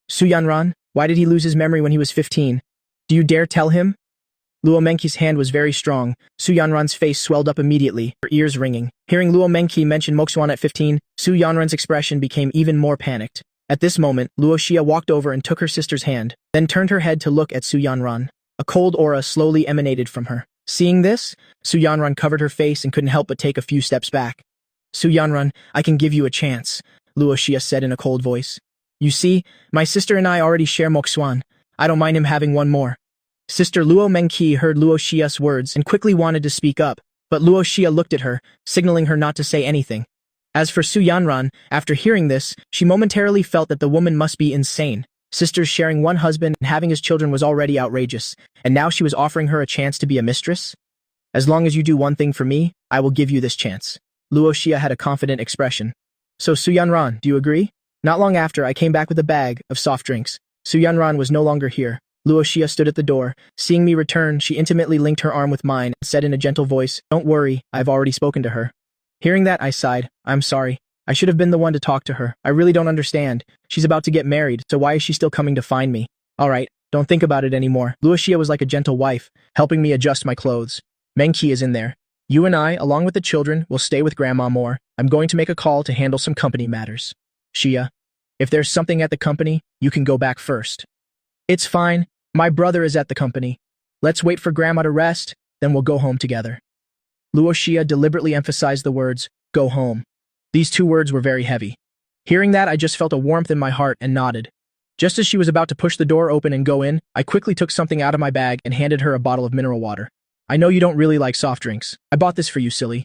"Su Yanran, why did he lose his memory when he was 15? Do you dare tell him?" Luo Mengqi's hand was very strong. Su Yanran's face swelled up immediately, her ears ringing. Hearing Luo Mengqi mention Mo Xuan at 15, Su Yanran's expression became even more panicked. At this moment, Luo Xia walked over and took her sister's hand, then turned her head to look at Su Yanran. A cold aura slowly emanated from her. Seeing this, Su Yanran covered her face and couldn't help but take a few steps back. "Su Yanran, I can give you a chance," Luo Xia said in a cold voice. "You see, my sister and I already share Mo Xuan. I don't mind him having one more." Sister Luo Mengqi heard Luo Xia's words and quickly wanted to speak up, but Luo Xia looked at her, signaling her not to say anything. As for Su Yanran, after hearing this, she momentarily felt that the woman must be insane. Sisters sharing one husband and having his children was already outrageous, and now she was offering her a chance to be a mistress? "As long as you do one thing for me, I will give you this chance." Luo Xia had a confident expression. "So Su Yanran, do you agree?" Not long after, I came back with a bag of soft drinks. Su Yanran was no longer here. Luo Xia stood at the door. Seeing me return, she intimately linked her arm with mine and said in a gentle voice, "Don't worry, I've already spoken to her." Hearing that, I sighed. "I'm sorry. I should have been the one to talk to her. I really don't understand. She's about to get married, so why is she still coming to find me?" "All right, don't think about it anymore." Luo Xia was like a gentle wife, helping me adjust my clothes. "Mengqi is in there. You and I, along with the children, will stay with Grandma more. I'm going to make a call to handle some company matters. Xia, if there's something at the company, you can go back first." "It's fine. My brother is at the company. Let's wait for Grandma to rest, then we'll go home together." Luo Xia deliberately emphasized the words, "go home." These two words were very heavy. Hearing that, I just felt a warmth in my heart and nodded. Just as she was about to push the door open and go in, I quickly took something out of my bag and handed her a bottle of mineral water. "I know you don't really like soft drinks. I bought this for you, silly."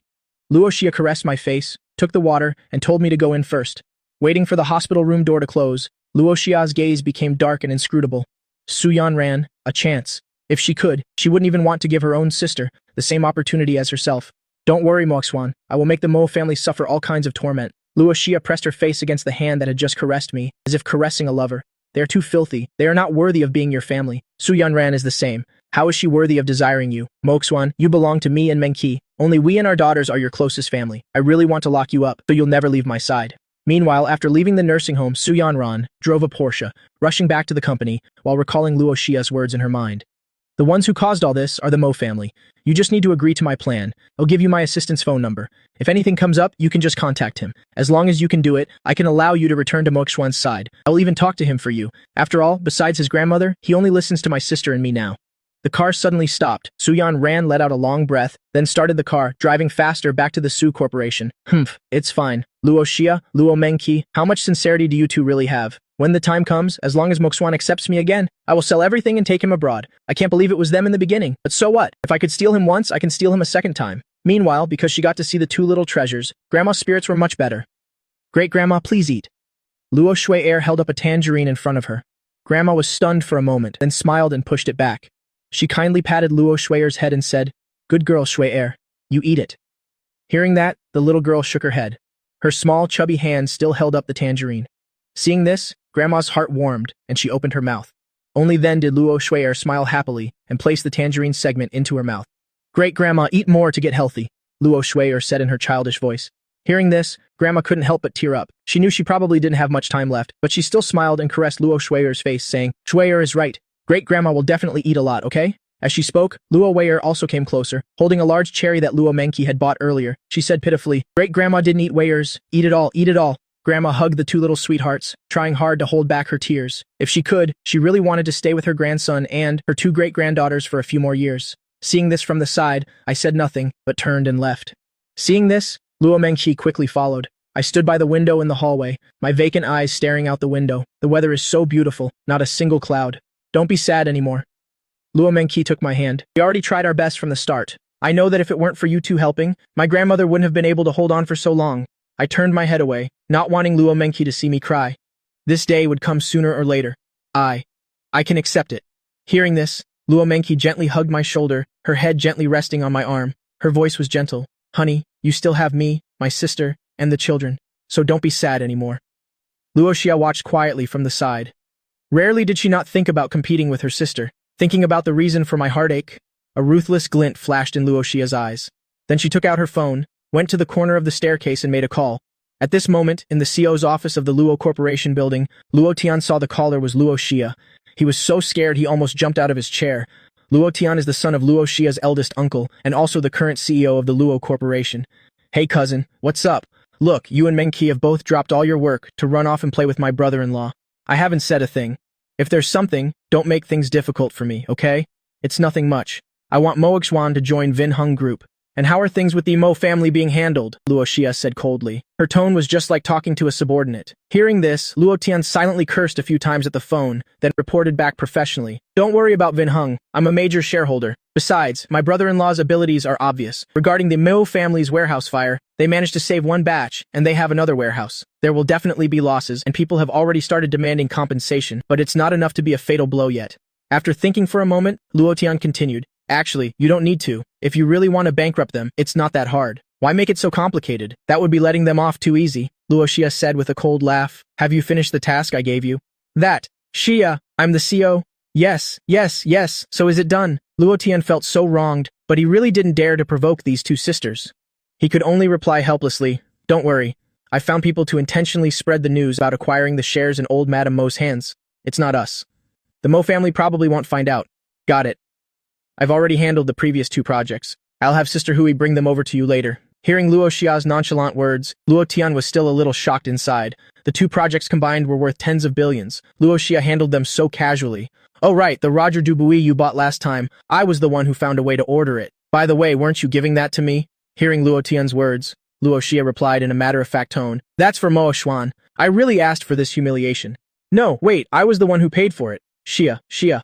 Luo Xia caressed my face, took the water, and told me to go in first. Waiting for the hospital room door to close, Luo Xia's gaze became dark and inscrutable. Su Yanran, a chance. If she could, she wouldn't even want to give her own sister the same opportunity as herself. "Don't worry, Mo Xuan. I will make the Mo family suffer all kinds of torment." Luo Xia pressed her face against the hand that had just caressed me, as if caressing a lover. "They are too filthy. They are not worthy of being your family. Su Yanran is the same. How is she worthy of desiring you? Moxwan, you belong to me and Menki. Only we and our daughters are your closest family. I really want to lock you up, so you'll never leave my side. Meanwhile, after leaving the nursing home, Su Yanran drove a Porsche, rushing back to the company while recalling Luo Xia's words in her mind. The ones who caused all this are the Mo family. You just need to agree to my plan. I'll give you my assistant's phone number. If anything comes up, you can just contact him. As long as you can do it, I can allow you to return to Moxwan's side. I will even talk to him for you. After all, besides his grandmother, he only listens to my sister and me now. The car suddenly stopped. Su Yan let out a long breath, then started the car, driving faster back to the Su Corporation. It's fine. Luo Xia, Luo Menki, how much sincerity do you two really have? When the time comes, as long as Moxwan accepts me again, I will sell everything and take him abroad. I can't believe it was them in the beginning, but so what? If I could steal him once, I can steal him a second time. Meanwhile, because she got to see the two little treasures, Grandma's spirits were much better. Great-grandma, please eat. Luo Shui held up a tangerine in front of her. Grandma was stunned for a moment, then smiled and pushed it back. She kindly patted Luo Shui's head and said, "Good girl, Shui, you eat it." Hearing that, the little girl shook her head. Her small, chubby hand still held up the tangerine. Seeing this, Grandma's heart warmed, and she opened her mouth. Only then did Luo Shui smile happily and place the tangerine segment into her mouth. "Great-grandma, eat more to get healthy," Luo Shui said in her childish voice. Hearing this, Grandma couldn't help but tear up. She knew she probably didn't have much time left, but she still smiled and caressed Luo Shui's face, saying, "Shui is right. Great-grandma will definitely eat a lot, okay?" As she spoke, Luo Wei also came closer, holding a large cherry that Luo Menki had bought earlier. She said pitifully, "Great-grandma didn't eat Weiers. Eat it all, eat it all." Grandma hugged the two little sweethearts, trying hard to hold back her tears. If she could, she really wanted to stay with her grandson and her two great-granddaughters for a few more years. Seeing this from the side, I said nothing, but turned and left. Seeing this, Luo Menki quickly followed. I stood by the window in the hallway, my vacant eyes staring out the window. The weather is so beautiful, not a single cloud. Don't be sad anymore. Luo Menki took my hand. We already tried our best from the start. I know that if it weren't for you two helping, my grandmother wouldn't have been able to hold on for so long. I turned my head away, not wanting Luo Menki to see me cry. This day would come sooner or later. I can accept it. Hearing this, Luo Menki gently hugged my shoulder, her head gently resting on my arm. Her voice was gentle. "Honey, you still have me, my sister, and the children, so don't be sad anymore." Luo Xia watched quietly from the side. Rarely did she not think about competing with her sister, thinking about the reason for my heartache. A ruthless glint flashed in Luo Xia's eyes. Then she took out her phone, went to the corner of the staircase and made a call. At this moment, in the CO's office of the Luo Corporation building, Luo Tian saw the caller was Luo Xia. He was so scared he almost jumped out of his chair. Luo Tian is the son of Luo Xia's eldest uncle, and also the current CEO of the Luo Corporation. "Hey cousin, what's up? Look, you and Menki have both dropped all your work to run off and play with my brother-in-law. I haven't said a thing. If there's something, don't make things difficult for me, okay? It's nothing much. I want Mo Xuan to join Vin Hung Group. And how are things with the Mo family being handled?" Luo Xia said coldly. Her tone was just like talking to a subordinate. Hearing this, Luo Tian silently cursed a few times at the phone, then reported back professionally. "Don't worry about Vin Hung. I'm a major shareholder. Besides, my brother-in-law's abilities are obvious. Regarding the Mo family's warehouse fire, they managed to save one batch, and they have another warehouse. There will definitely be losses, and people have already started demanding compensation, but it's not enough to be a fatal blow yet." After thinking for a moment, Luo Tian continued, "Actually, you don't need to. If you really want to bankrupt them, it's not that hard. Why make it so complicated? That would be letting them off too easy," Luo Xia said with a cold laugh. "Have you finished the task I gave you?" "That. Xia, I'm the CO. Yes, so is it done?" Luo Tian felt so wronged, but he really didn't dare to provoke these two sisters. He could only reply helplessly, "Don't worry. I found people to intentionally spread the news about acquiring the shares in old Madame Mo's hands. It's not us. The Mo family probably won't find out." "Got it. I've already handled the previous two projects. I'll have Sister Hui bring them over to you later." Hearing Luo Xia's nonchalant words, Luo Tian was still a little shocked inside. The two projects combined were worth tens of billions. Luo Xia handled them so casually. "Oh right, the Roger Dubuis you bought last time. I was the one who found a way to order it. By the way, weren't you giving that to me?" Hearing Luo Tian's words, Luo Xia replied in a matter-of-fact tone, "That's for Mo Xuan. I really asked for this humiliation." "No, wait, I was the one who paid for it. Xia.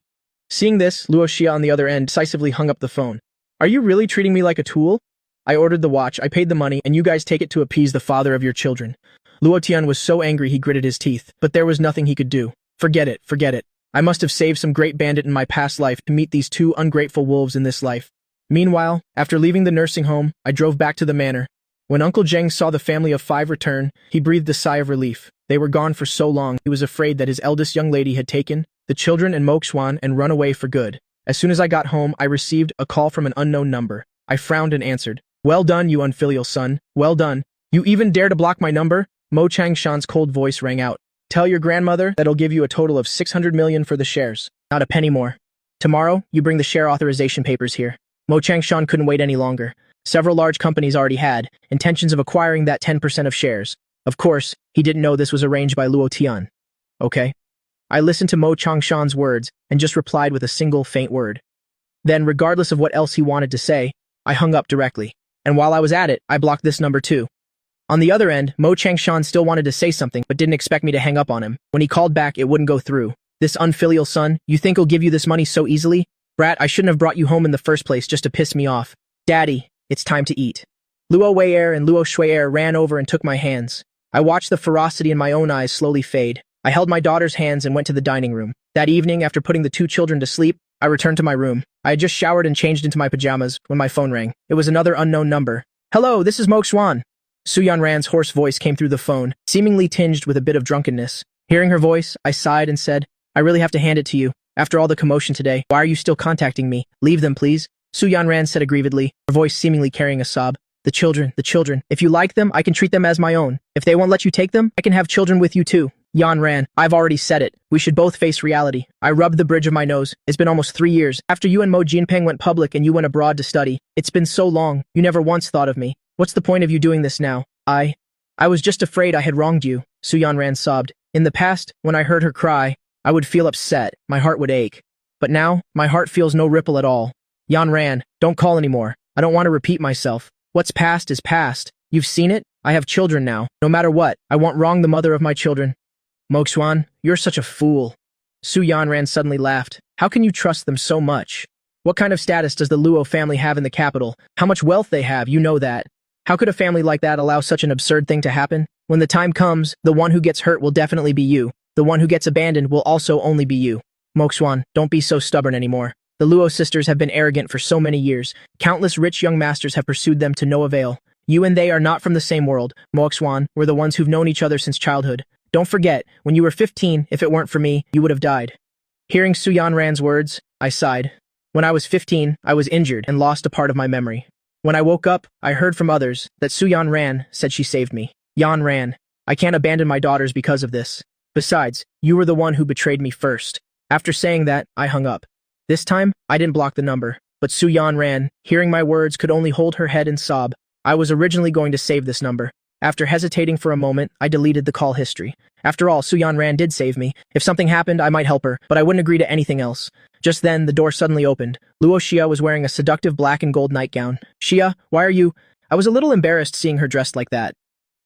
Seeing this, Luo Xia on the other end decisively hung up the phone. "Are you really treating me like a tool? I ordered the watch, I paid the money, and you guys take it to appease the father of your children." Luo Tian was so angry he gritted his teeth, but there was nothing he could do. Forget it. I must have saved some great bandit in my past life to meet these two ungrateful wolves in this life. Meanwhile, after leaving the nursing home, I drove back to the manor. When Uncle Zheng saw the family of five return, he breathed a sigh of relief. They were gone for so long, he was afraid that his eldest young lady had taken the children and Mo Xuan and run away for good. As soon as I got home, I received a call from an unknown number. I frowned and answered. Well done, you unfilial son. Well done. You even dare to block my number? Mo Changshan's cold voice rang out. Tell your grandmother that I'll give you a total of 600 million for the shares. Not a penny more. Tomorrow, you bring the share authorization papers here. Mo Changshan couldn't wait any longer. Several large companies already had intentions of acquiring that 10% of shares. Of course, he didn't know this was arranged by Luo Tian. Okay. I listened to Mo Changshan's words and just replied with a single faint word. Then, regardless of what else he wanted to say, I hung up directly. And while I was at it, I blocked this number too. On the other end, Mo Changshan still wanted to say something but didn't expect me to hang up on him. When he called back, it wouldn't go through. This unfilial son, you think he'll give you this money so easily? Brat, I shouldn't have brought you home in the first place just to piss me off. Daddy, it's time to eat. Luo Wei'er and Luo Shui'er ran over and took my hands. I watched the ferocity in my own eyes slowly fade. I held my daughter's hands and went to the dining room. That evening, after putting the two children to sleep, I returned to my room. I had just showered and changed into my pajamas when my phone rang. It was another unknown number. Hello, this is Mo Xuan. Su Yanran's hoarse voice came through the phone, seemingly tinged with a bit of drunkenness. Hearing her voice, I sighed and said, I really have to hand it to you. After all the commotion today, why are you still contacting me? Leave them, please. Su Yanran said aggrievedly, her voice seemingly carrying a sob. The children. If you like them, I can treat them as my own. If they won't let you take them, I can have children with you too. Yanran, I've already said it. We should both face reality. I rubbed the bridge of my nose. It's been almost 3 years. After you and Mo Jinpeng went public and you went abroad to study. It's been so long. You never once thought of me. What's the point of you doing this now? I was just afraid I had wronged you. Su Yanran sobbed. In the past, when I heard her cry, I would feel upset. My heart would ache. But now, my heart feels no ripple at all. Yanran, don't call anymore. I don't want to repeat myself. What's past is past. You've seen it? I have children now. No matter what, I won't wrong the mother of my children. Mo Xuan, you're such a fool. Su Yanran suddenly laughed. How can you trust them so much? What kind of status does the Luo family have in the capital? How much wealth they have, you know that. How could a family like that allow such an absurd thing to happen? When the time comes, the one who gets hurt will definitely be you. The one who gets abandoned will also only be you. Mo Xuan, don't be so stubborn anymore. The Luo sisters have been arrogant for so many years. Countless rich young masters have pursued them to no avail. You and they are not from the same world. Mo Xuan, we're the ones who've known each other since childhood. Don't forget, when you were 15, if it weren't for me, you would have died. Hearing Su Yanran's words, I sighed. When I was 15, I was injured and lost a part of my memory. When I woke up, I heard from others that Su Yanran said she saved me. Yanran, I can't abandon my daughters because of this. Besides, you were the one who betrayed me first. After saying that, I hung up. This time, I didn't block the number, but Su Yanran, hearing my words, could only hold her head and sob. I was originally going to save this number. After hesitating for a moment, I deleted the call history. After all, Su Yanran did save me. If something happened, I might help her, but I wouldn't agree to anything else. Just then, the door suddenly opened. Luo Xia was wearing a seductive black and gold nightgown. Xia, why are you... I was a little embarrassed seeing her dressed like that.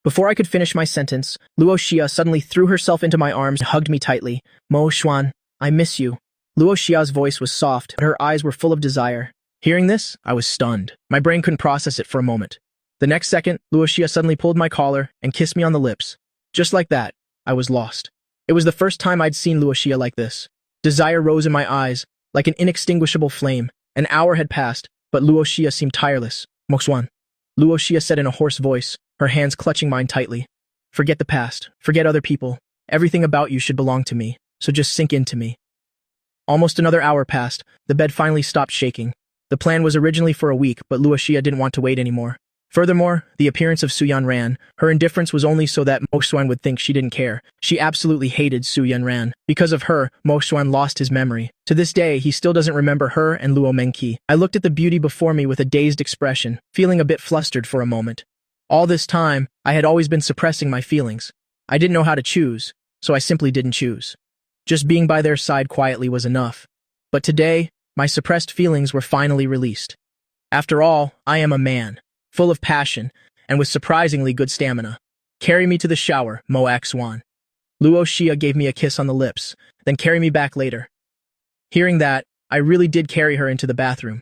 Before I could finish my sentence, Luo Xia suddenly threw herself into my arms and hugged me tightly. Mo Xuan, I miss you. Luo Xia's voice was soft, but her eyes were full of desire. Hearing this, I was stunned. My brain couldn't process it for a moment. The next second, Luo Xia suddenly pulled my collar and kissed me on the lips. Just like that, I was lost. It was the first time I'd seen Luo Xia like this. Desire rose in my eyes, like an inextinguishable flame. An hour had passed, but Luo Xia seemed tireless. Mo Xuan, Luo Xia said in a hoarse voice, her hands clutching mine tightly. Forget the past. Forget other people. Everything about you should belong to me, so just sink into me. Almost another hour passed. The bed finally stopped shaking. The plan was originally for a week, but Luo Xia didn't want to wait anymore. Furthermore, the appearance of Su Yanran, her indifference was only so that Mo Xuan would think she didn't care. She absolutely hated Su Yanran. Because of her, Mo Xuan lost his memory. To this day, he still doesn't remember her and Luo Mengqi. I looked at the beauty before me with a dazed expression, feeling a bit flustered for a moment. All this time, I had always been suppressing my feelings. I didn't know how to choose, so I simply didn't choose. Just being by their side quietly was enough. But today, my suppressed feelings were finally released. After all, I am a man, full of passion, and with surprisingly good stamina. Carry me to the shower, Mo Xuan. Luo Xia gave me a kiss on the lips, then carry me back later. Hearing that, I really did carry her into the bathroom.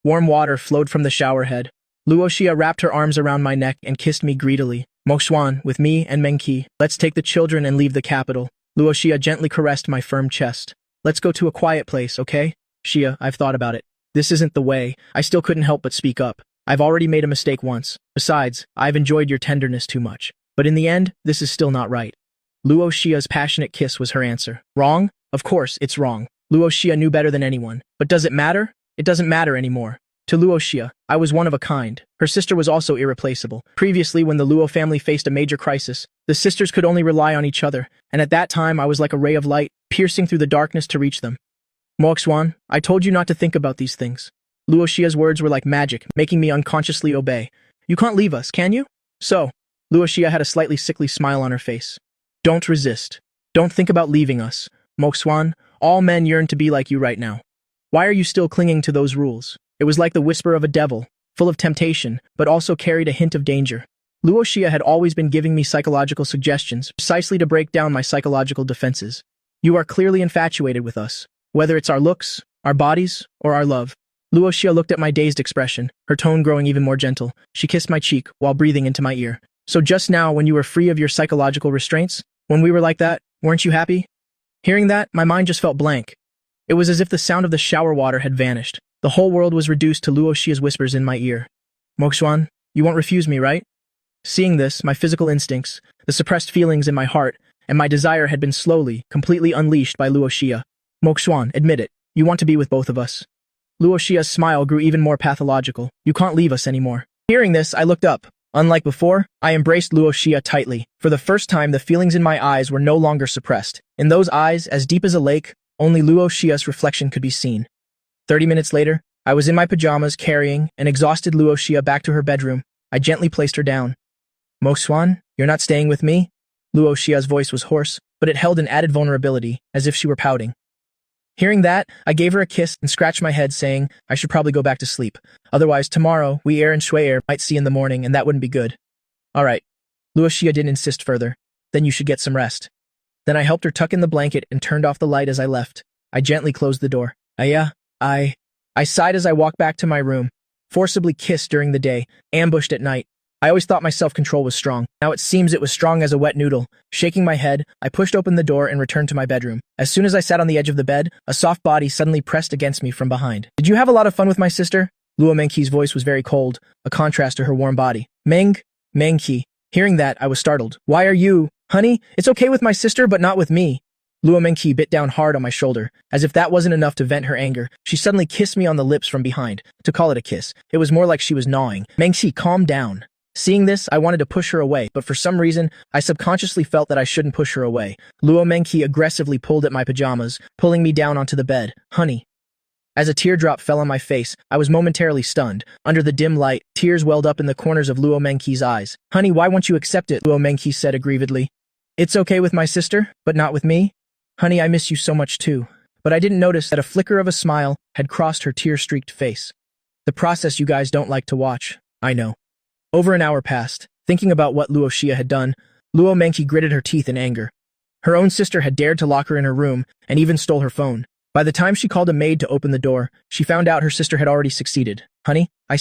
Warm water flowed from the shower head. Luo Xia wrapped her arms around my neck and kissed me greedily. Mo Xuan, with me and Mengqi, let's take the children and leave the capital. Luo Xia gently caressed my firm chest. Let's go to a quiet place, okay? Xia, I've thought about it. This isn't the way. I still couldn't help but speak up. I've already made a mistake once. Besides, I've enjoyed your tenderness too much. But in the end, this is still not right. Luo Xia's passionate kiss was her answer. Wrong? Of course, it's wrong. Luo Xia knew better than anyone. But does it matter? It doesn't matter anymore. To Luo Xia, I was one of a kind. Her sister was also irreplaceable. Previously, when the Luo family faced a major crisis, the sisters could only rely on each other, and at that time I was like a ray of light, piercing through the darkness to reach them. Moxuan, I told you not to think about these things. Luo Xia's words were like magic, making me unconsciously obey. You can't leave us, can you? So, Luo Xia had a slightly sickly smile on her face. Don't resist. Don't think about leaving us. Moxuan, all men yearn to be like you right now. Why are you still clinging to those rules? It was like the whisper of a devil, full of temptation, but also carried a hint of danger. Luo Xia had always been giving me psychological suggestions, precisely to break down my psychological defenses. You are clearly infatuated with us, whether it's our looks, our bodies, or our love. Luo Xia looked at my dazed expression, her tone growing even more gentle. She kissed my cheek while breathing into my ear. So just now, when you were free of your psychological restraints, when we were like that, weren't you happy? Hearing that, my mind just felt blank. It was as if the sound of the shower water had vanished. The whole world was reduced to Luo Xia's whispers in my ear. Moxuan, you won't refuse me, right? Seeing this, my physical instincts, the suppressed feelings in my heart, and my desire had been slowly, completely unleashed by Luo Xia. Moxuan, admit it. You want to be with both of us. Luo Xia's smile grew even more pathological. You can't leave us anymore. Hearing this, I looked up. Unlike before, I embraced Luo Xia tightly. For the first time, the feelings in my eyes were no longer suppressed. In those eyes, as deep as a lake, only Luo Xia's reflection could be seen. 30 minutes later, I was in my pajamas carrying an exhausted Luo Xia back to her bedroom. I gently placed her down. Moxuan, you're not staying with me? Luo Xia's voice was hoarse, but it held an added vulnerability, as if she were pouting. Hearing that, I gave her a kiss and scratched my head, saying I should probably go back to sleep. Otherwise, tomorrow, we and Shui might see in the morning, and that wouldn't be good. All right. Luo Xia didn't insist further. Then you should get some rest. Then I helped her tuck in the blanket and turned off the light as I left. I gently closed the door. I sighed as I walked back to my room. Forcibly kissed during the day, ambushed at night. I always thought my self-control was strong. Now it seems it was strong as a wet noodle. Shaking my head, I pushed open the door and returned to my bedroom. As soon as I sat on the edge of the bed, a soft body suddenly pressed against me from behind. Did you have a lot of fun with my sister? Luo Mengqi's voice was very cold, a contrast to her warm body. Mengqi. Hearing that, I was startled. Why are you? Honey, it's okay with my sister, but not with me. Luo Mengqi bit down hard on my shoulder. As if that wasn't enough to vent her anger, she suddenly kissed me on the lips from behind. To call it a kiss, it was more like she was gnawing. Mengqi, calm down. Seeing this, I wanted to push her away, but for some reason, I subconsciously felt that I shouldn't push her away. Luo Mengqi aggressively pulled at my pajamas, pulling me down onto the bed. Honey. As a teardrop fell on my face, I was momentarily stunned. Under the dim light, tears welled up in the corners of Luo Mengqi's eyes. Honey, why won't you accept it? Luo Mengqi said aggrievedly. It's okay with my sister, but not with me? Honey, I miss you so much too. But I didn't notice that a flicker of a smile had crossed her tear-streaked face. The process you guys don't like to watch. I know. Over an hour passed. Thinking about what Luo Xia had done, Luo Mengqi gritted her teeth in anger. Her own sister had dared to lock her in her room and even stole her phone. By the time she called a maid to open the door, she found out her sister had already succeeded. Honey, I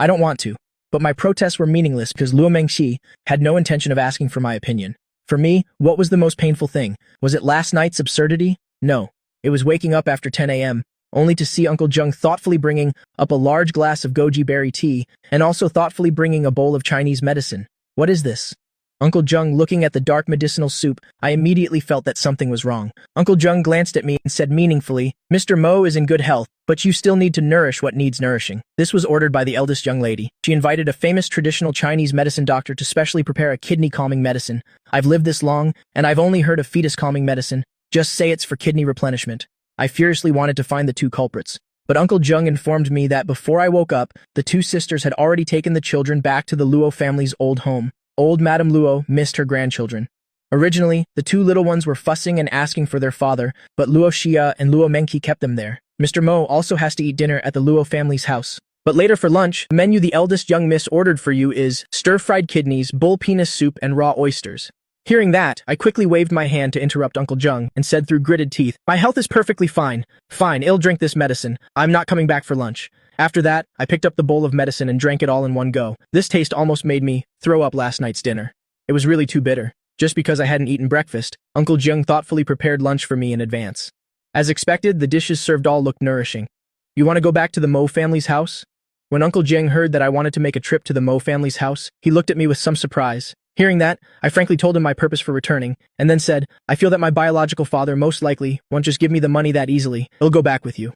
don't want to. But my protests were meaningless because Luo Mengqi had no intention of asking for my opinion. For me, what was the most painful thing? Was it last night's absurdity? No. It was waking up after 10 a.m., only to see Uncle Zheng thoughtfully bringing up a large glass of goji berry tea and also thoughtfully bringing a bowl of Chinese medicine. What is this? Uncle Zheng looking at the dark medicinal soup, I immediately felt that something was wrong. Uncle Zheng glanced at me and said meaningfully, Mr. Mo is in good health, but you still need to nourish what needs nourishing. This was ordered by the eldest young lady. She invited a famous traditional Chinese medicine doctor to specially prepare a kidney-calming medicine. I've lived this long, and I've only heard of fetus-calming medicine. Just say it's for kidney replenishment. I furiously wanted to find the two culprits. But Uncle Zheng informed me that before I woke up, the two sisters had already taken the children back to the Luo family's old home. Old Madame Luo missed her grandchildren. Originally, the two little ones were fussing and asking for their father, but Luo Xia and Luo Mengqi kept them there. Mr. Mo also has to eat dinner at the Luo family's house. But later for lunch, the menu the eldest young miss ordered for you is stir-fried kidneys, bull penis soup, and raw oysters. Hearing that, I quickly waved my hand to interrupt Uncle Zheng and said through gritted teeth, My health is perfectly fine. Fine, I'll drink this medicine. I'm not coming back for lunch. After that, I picked up the bowl of medicine and drank it all in one go. This taste almost made me throw up last night's dinner. It was really too bitter. Just because I hadn't eaten breakfast, Uncle Zheng thoughtfully prepared lunch for me in advance. As expected, the dishes served all looked nourishing. You want to go back to the Mo family's house? When Uncle Zheng heard that I wanted to make a trip to the Mo family's house, he looked at me with some surprise. Hearing that, I frankly told him my purpose for returning, and then said, I feel that my biological father most likely won't just give me the money that easily. He'll go back with you.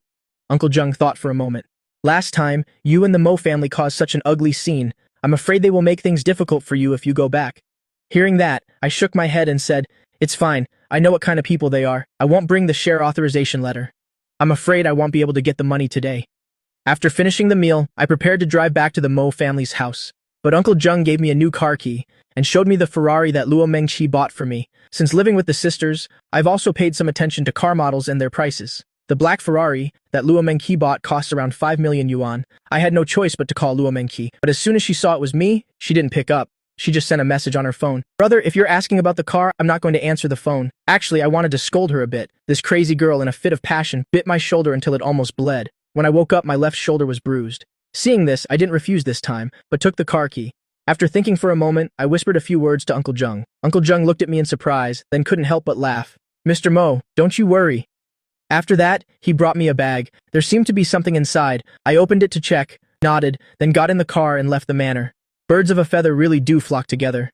Uncle Jung thought for a moment. Last time, you and the Mo family caused such an ugly scene. I'm afraid they will make things difficult for you if you go back. Hearing that, I shook my head and said, It's fine. I know what kind of people they are. I won't bring the share authorization letter. I'm afraid I won't be able to get the money today. After finishing the meal, I prepared to drive back to the Mo family's house. But Uncle Jung gave me a new car key and showed me the Ferrari that Luo Mengqi bought for me. Since living with the sisters, I've also paid some attention to car models and their prices. The black Ferrari that Luo Mengqi bought costs around 5 million yuan. I had no choice but to call Luo Mengqi, but as soon as she saw it was me, she didn't pick up. She just sent a message on her phone. Brother, if you're asking about the car, I'm not going to answer the phone. Actually, I wanted to scold her a bit. This crazy girl, in a fit of passion, bit my shoulder until it almost bled. When I woke up, my left shoulder was bruised. Seeing this, I didn't refuse this time, but took the car key. After thinking for a moment, I whispered a few words to Uncle Jung. Uncle Jung looked at me in surprise, then couldn't help but laugh. Mr. Mo, don't you worry. After that, he brought me a bag. There seemed to be something inside. I opened it to check, nodded, then got in the car and left the manor. Birds of a feather really do flock together.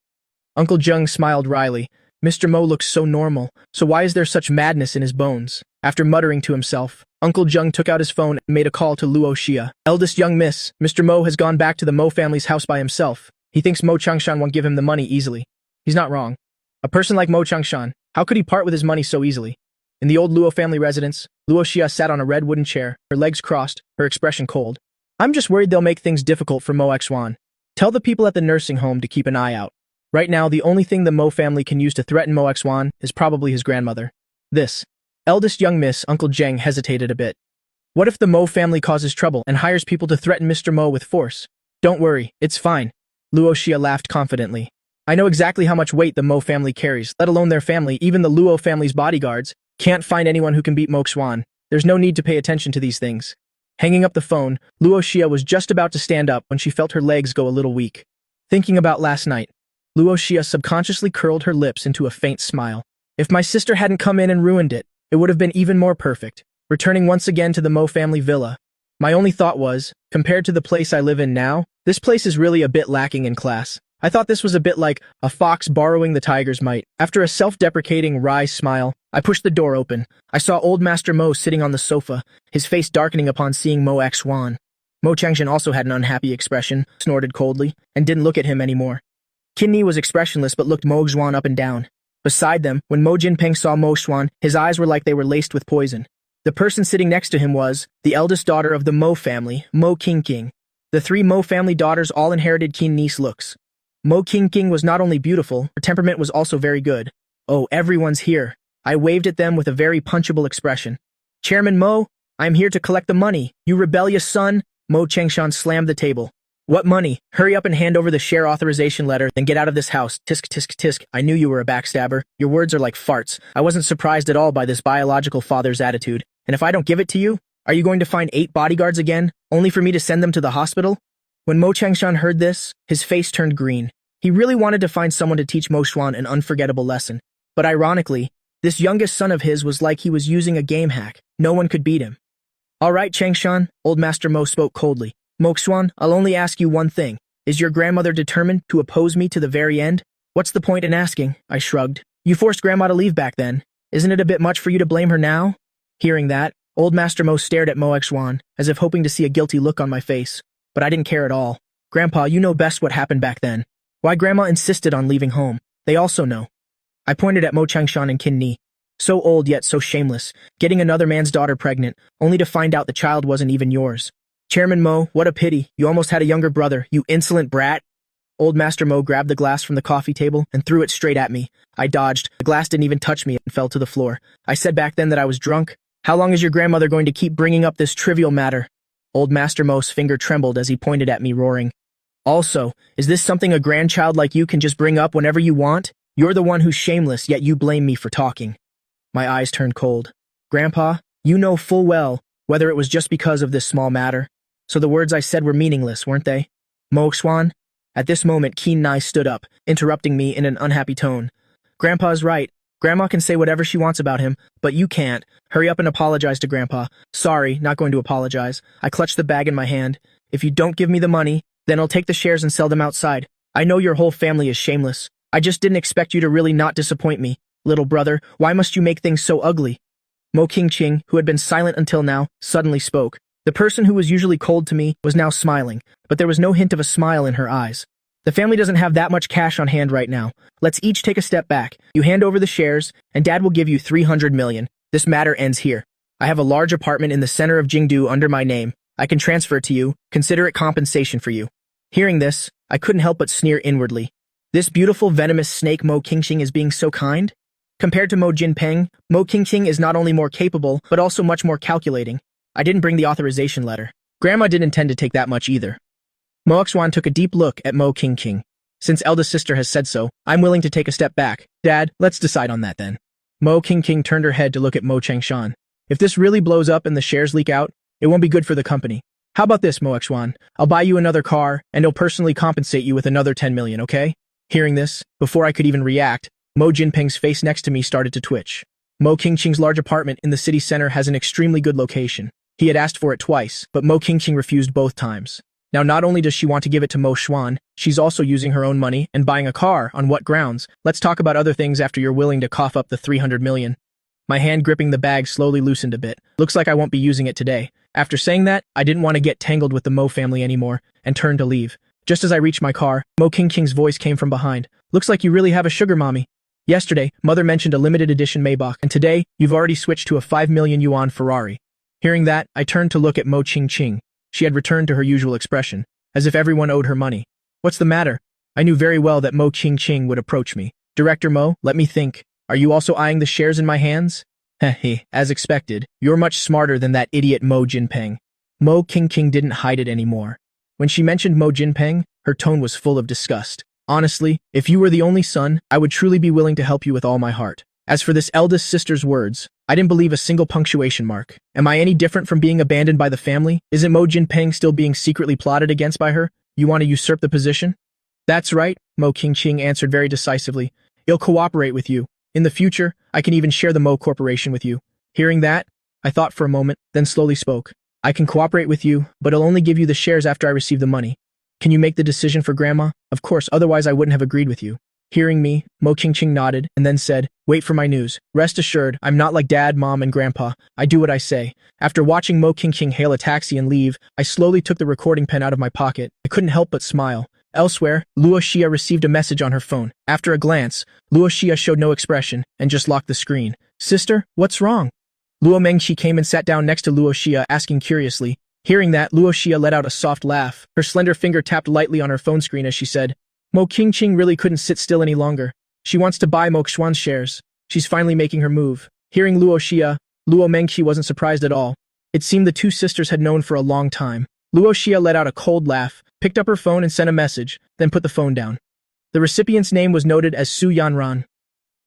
Uncle Jung smiled wryly. Mr. Mo looks so normal, so why is there such madness in his bones? After muttering to himself, Uncle Jung took out his phone and made a call to Luo Xia. Eldest young miss, Mr. Mo has gone back to the Mo family's house by himself. He thinks Mo Changshan won't give him the money easily. He's not wrong. A person like Mo Changshan, how could he part with his money so easily? In the old Luo family residence, Luo Xia sat on a red wooden chair, her legs crossed, her expression cold. I'm just worried they'll make things difficult for Mo Xuan. Tell the people at the nursing home to keep an eye out. Right now, the only thing the Mo family can use to threaten Mo Xuan is probably his grandmother. This. Eldest young miss, Uncle Zheng hesitated a bit. What if the Mo family causes trouble and hires people to threaten Mr. Mo with force? Don't worry, it's fine. Luo Xia laughed confidently. I know exactly how much weight the Mo family carries, let alone their family, even the Luo family's bodyguards. Can't find anyone who can beat Mo Xuan. There's no need to pay attention to these things. Hanging up the phone, Luo Xia was just about to stand up when she felt her legs go a little weak. Thinking about last night, Luo Xia subconsciously curled her lips into a faint smile. If my sister hadn't come in and ruined it, it would have been even more perfect, returning once again to the Mo family villa. My only thought was, compared to the place I live in now, this place is really a bit lacking in class. I thought this was a bit like a fox borrowing the tiger's might. After a self-deprecating wry smile, I pushed the door open. I saw old Master Mo sitting on the sofa, his face darkening upon seeing Mo Xuan. Mo Changshan also had an unhappy expression, snorted coldly, and didn't look at him anymore. Qin Ni was expressionless but looked Mo Xuan up and down. Beside them, when Mo Jinpeng saw Mo Xuan, his eyes were like they were laced with poison. The person sitting next to him was the eldest daughter of the Mo family, Mo Qingqing. The three Mo family daughters all inherited Qin Ni's looks. Mo Qingqing was not only beautiful, her temperament was also very good. Oh, everyone's here. I waved at them with a very punchable expression. Chairman Mo, I'm here to collect the money. You rebellious son. Mo Changshan slammed the table. What money? Hurry up and hand over the share authorization letter, then get out of this house. Tisk, tisk, tisk. I knew you were a backstabber. Your words are like farts. I wasn't surprised at all by this biological father's attitude. And if I don't give it to you, are you going to find 8 bodyguards again, only for me to send them to the hospital? When Mo Changshan heard this, his face turned green. He really wanted to find someone to teach Mo Xuan an unforgettable lesson. But ironically, this youngest son of his was like he was using a game hack. No one could beat him. All right, Changshan, old Master Mo spoke coldly. Mo Xuan, I'll only ask you one thing. Is your grandmother determined to oppose me to the very end? What's the point in asking? I shrugged. You forced Grandma to leave back then. Isn't it a bit much for you to blame her now? Hearing that, old Master Mo stared at Mo Xuan, as if hoping to see a guilty look on my face. But I didn't care at all. Grandpa, you know best what happened back then. Why Grandma insisted on leaving home. They also know. I pointed at Mo Changshan and Qin Ni. So old yet so shameless, getting another man's daughter pregnant, only to find out the child wasn't even yours. Chairman Mo, what a pity. You almost had a younger brother, you insolent brat. Old Master Mo grabbed the glass from the coffee table and threw it straight at me. I dodged. The glass didn't even touch me and fell to the floor. I said back then that I was drunk. How long is your grandmother going to keep bringing up this trivial matter? Old Master Mo's finger trembled as he pointed at me, roaring. Also, is this something a grandchild like you can just bring up whenever you want? You're the one who's shameless, yet you blame me for talking. My eyes turned cold. Grandpa, you know full well whether it was just because of this small matter. So the words I said were meaningless, weren't they? Mo Xuan? At this moment, Qin Ni stood up, interrupting me in an unhappy tone. Grandpa's right. Grandma can say whatever she wants about him, but you can't. Hurry up and apologize to Grandpa. Sorry, not going to apologize. I clutched the bag in my hand. If you don't give me the money, then I'll take the shares and sell them outside. I know your whole family is shameless. I just didn't expect you to really not disappoint me. Little brother, why must you make things so ugly? Mo Qingqing, who had been silent until now, suddenly spoke. The person who was usually cold to me was now smiling, but there was no hint of a smile in her eyes. The family doesn't have that much cash on hand right now. Let's each take a step back. You hand over the shares, and Dad will give you 300 million. This matter ends here. I have a large apartment in the center of Jingdu under my name. I can transfer it to you. Consider it compensation for you. Hearing this, I couldn't help but sneer inwardly. This beautiful venomous snake Mo Qingqing is being so kind? Compared to Mo Jinpeng, Mo Qingqing is not only more capable, but also much more calculating. I didn't bring the authorization letter. Grandma didn't intend to take that much either. Mo Xuan took a deep look at Mo Qingqing. Since eldest sister has said so, I'm willing to take a step back. Dad, let's decide on that then. Mo Qingqing turned her head to look at Mo Changshan. If this really blows up and the shares leak out, it won't be good for the company. How about this, Mo Xuan? I'll buy you another car, and he'll personally compensate you with another 10 million, okay? Hearing this, before I could even react, Mo Jinpeng's face next to me started to twitch. Mo Qingqing's large apartment in the city center has an extremely good location. He had asked for it twice, but Mo Qingqing refused both times. Now not only does she want to give it to Mo Xuan, she's also using her own money and buying a car. On what grounds? Let's talk about other things after you're willing to cough up the 300 million. My hand gripping the bag slowly loosened a bit. Looks like I won't be using it today. After saying that, I didn't want to get tangled with the Mo family anymore, and turned to leave. Just as I reached my car, Mo Qingqing's voice came from behind. Looks like you really have a sugar mommy. Yesterday, Mother mentioned a limited edition Maybach, and today, you've already switched to a 5 million yuan Ferrari. Hearing that, I turned to look at Mo Qingqing. She had returned to her usual expression, as if everyone owed her money. What's the matter? I knew very well that Mo Qingqing would approach me. Director Mo, let me think. Are you also eyeing the shares in my hands? Heh, as expected, you're much smarter than that idiot Mo Jinpeng. Mo Qingqing didn't hide it anymore. When she mentioned Mo Jinpeng, her tone was full of disgust. Honestly, if you were the only son, I would truly be willing to help you with all my heart. As for this eldest sister's words, I didn't believe a single punctuation mark. Am I any different from being abandoned by the family? Isn't Mo Jinpeng still being secretly plotted against by her? You want to usurp the position? That's right, Mo Qingqing answered very decisively. I'll cooperate with you. In the future, I can even share the Mo Corporation with you. Hearing that, I thought for a moment, then slowly spoke. I can cooperate with you, but I'll only give you the shares after I receive the money. Can you make the decision for Grandma? Of course, otherwise I wouldn't have agreed with you. Hearing me, Mo Qingqing nodded and then said, wait for my news. Rest assured, I'm not like Dad, Mom, and Grandpa. I do what I say. After watching Mo Qingqing hail a taxi and leave, I slowly took the recording pen out of my pocket. I couldn't help but smile. Elsewhere, Luo Xia received a message on her phone. After a glance, Luo Xia showed no expression and just locked the screen. Sister, what's wrong? Luo Mengqi came and sat down next to Luo Xia, asking curiously. Hearing that, Luo Xia let out a soft laugh. Her slender finger tapped lightly on her phone screen as she said, Mo Qingqing really couldn't sit still any longer. She wants to buy Mo Xuan's shares. She's finally making her move. Hearing Luo Xia, Luo Mengqi wasn't surprised at all. It seemed the two sisters had known for a long time. Luo Xia let out a cold laugh, picked up her phone and sent a message, then put the phone down. The recipient's name was noted as Su Yanran.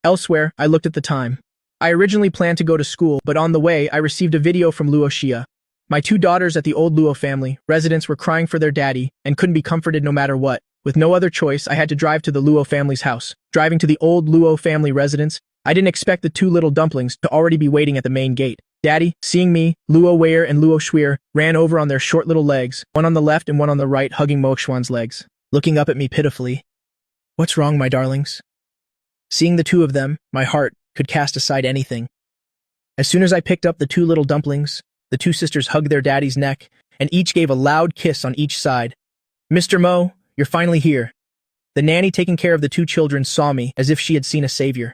Elsewhere, I looked at the time. I originally planned to go to school, but on the way, I received a video from Luo Xia. My two daughters at the old Luo family residence were crying for their daddy and couldn't be comforted no matter what. With no other choice, I had to drive to the Luo family's house. Driving to the old Luo family residence, I didn't expect the two little dumplings to already be waiting at the main gate. Daddy, seeing me, Luo Weier and Luo Shuir ran over on their short little legs, one on the left and one on the right, hugging Mo Xuan's legs, looking up at me pitifully. What's wrong, my darlings? Seeing the two of them, my heart could cast aside anything. As soon as I picked up the two little dumplings, the two sisters hugged their daddy's neck and each gave a loud kiss on each side. Mr. Mo, you're finally here. The nanny taking care of the two children saw me as if she had seen a savior.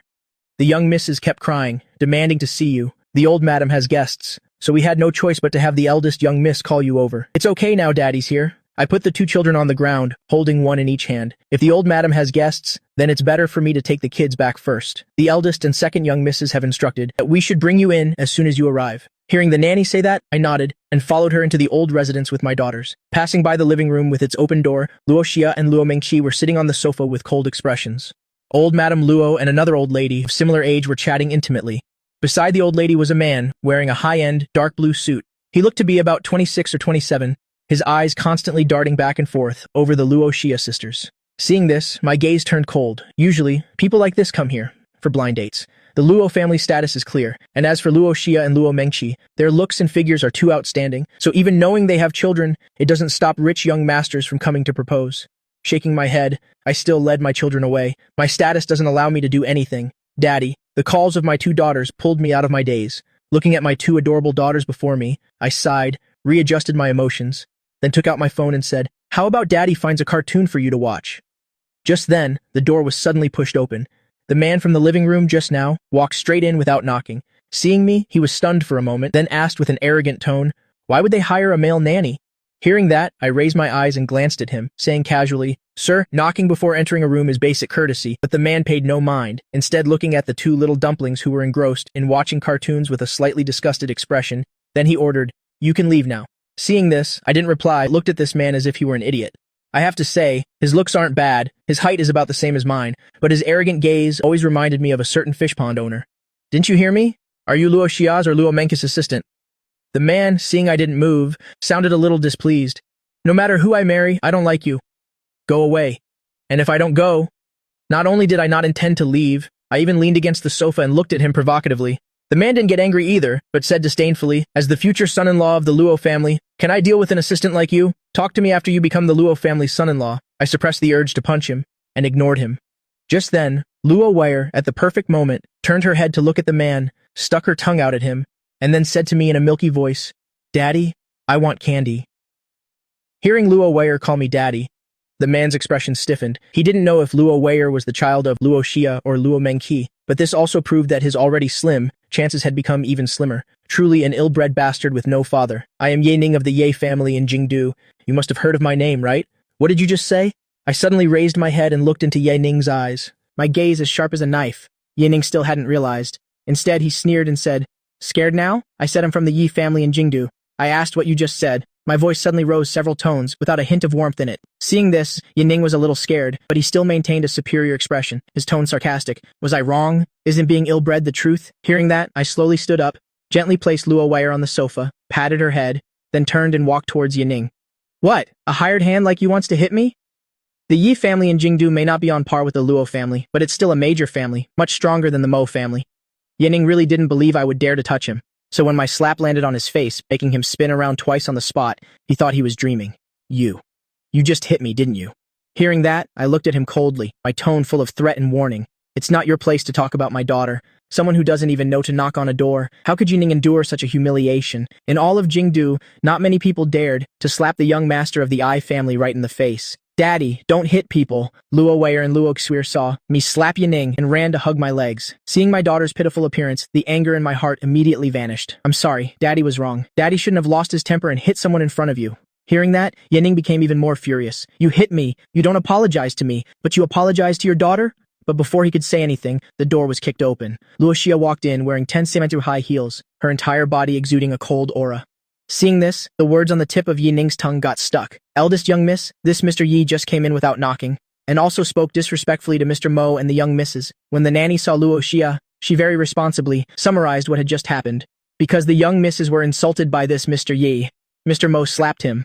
The young missus kept crying, demanding to see you. The old madam has guests, so we had no choice but to have the eldest young miss call you over. It's okay now, Daddy's here. I put the two children on the ground, holding one in each hand. If the old madam has guests, then it's better for me to take the kids back first. The eldest and second young misses have instructed that we should bring you in as soon as you arrive. Hearing the nanny say that, I nodded and followed her into the old residence with my daughters. Passing by the living room with its open door, Luo Xia and Luo Mengqi were sitting on the sofa with cold expressions. Old Madame Luo and another old lady of similar age were chatting intimately. Beside the old lady was a man wearing a high-end, dark blue suit. He looked to be about 26 or 27, his eyes constantly darting back and forth over the Luo Xia sisters. Seeing this, my gaze turned cold. Usually, people like this come here for blind dates. The Luo family status is clear, and as for Luo Xia and Luo Mengqi, their looks and figures are too outstanding, so even knowing they have children, it doesn't stop rich young masters from coming to propose. Shaking my head, I still led my children away. My status doesn't allow me to do anything. Daddy, the calls of my two daughters pulled me out of my daze. Looking at my two adorable daughters before me, I sighed, readjusted my emotions, then took out my phone and said, "How about Daddy finds a cartoon for you to watch?" Just then, the door was suddenly pushed open. The man from the living room just now walked straight in without knocking. Seeing me, he was stunned for a moment, then asked with an arrogant tone, "Why would they hire a male nanny?" Hearing that, I raised my eyes and glanced at him, saying casually, "Sir, knocking before entering a room is basic courtesy," but the man paid no mind, instead looking at the two little dumplings who were engrossed in watching cartoons with a slightly disgusted expression. Then he ordered, "You can leave now." Seeing this, I didn't reply, looked at this man as if he were an idiot. I have to say, his looks aren't bad, his height is about the same as mine, but his arrogant gaze always reminded me of a certain fish pond owner. "Didn't you hear me? Are you Luo Xia's or Luo Menki's assistant?" The man, seeing I didn't move, sounded a little displeased. "No matter who I marry, I don't like you. Go away." And if I don't go, not only did I not intend to leave, I even leaned against the sofa and looked at him provocatively. The man didn't get angry either, but said disdainfully, "As the future son-in-law of the Luo family, can I deal with an assistant like you? Talk to me after you become the Luo family's son-in-law." I suppressed the urge to punch him, and ignored him. Just then, Luo Wire, at the perfect moment, turned her head to look at the man, stuck her tongue out at him, and then said to me in a milky voice, "Daddy, I want candy." Hearing Luo Wire call me daddy, the man's expression stiffened. He didn't know if Luo Wire was the child of Luo Xia or Luo Mengqi, but this also proved that his already slim chances had become even slimmer. Truly an ill-bred bastard with no father. "I am Ye Ning of the Ye family in Jingdu. You must have heard of my name, right?" "What did you just say?" I suddenly raised my head and looked into Ye Ning's eyes, my gaze as sharp as a knife. Ye Ning still hadn't realized. Instead, he sneered and said, "Scared now?" I said, "I'm from the Yi family in Jingdu." I asked what you just said. My voice suddenly rose several tones, without a hint of warmth in it. Seeing this, Ye Ning was a little scared, but he still maintained a superior expression, his tone sarcastic. "Was I wrong? Isn't being ill-bred the truth?" Hearing that, I slowly stood up, gently placed Luo Wire on the sofa, patted her head, then turned and walked towards Ye Ning. "What? A hired hand like you wants to hit me?" The Yi family in Jingdu may not be on par with the Luo family, but it's still a major family, much stronger than the Mo family. Ye Ning really didn't believe I would dare to touch him. So when my slap landed on his face, making him spin around twice on the spot, he thought he was dreaming. You just hit me, didn't you?" Hearing that, I looked at him coldly, my tone full of threat and warning. "It's not your place to talk about my daughter. Someone who doesn't even know to knock on a door. How could Yining endure such a humiliation? In all of Jingdu, not many people dared to slap the young master of the Ai family right in the face. "Daddy, don't hit people." Luo Wei and Luo Xuer saw me slap Yining and ran to hug my legs. Seeing my daughter's pitiful appearance, the anger in my heart immediately vanished. "I'm sorry, Daddy was wrong. Daddy shouldn't have lost his temper and hit someone in front of you." Hearing that, Yining became even more furious. "You hit me. You don't apologize to me, but you apologize to your daughter?" But before he could say anything, the door was kicked open. Luo Xia walked in wearing 10-centimeter high heels, her entire body exuding a cold aura. Seeing this, the words on the tip of Yi Ning's tongue got stuck. "Eldest young miss, this Mr. Yi just came in without knocking, and also spoke disrespectfully to Mr. Mo and the young misses." When the nanny saw Luo Xia, she very responsibly summarized what had just happened. Because the young misses were insulted by this Mr. Yi, Mr. Mo slapped him.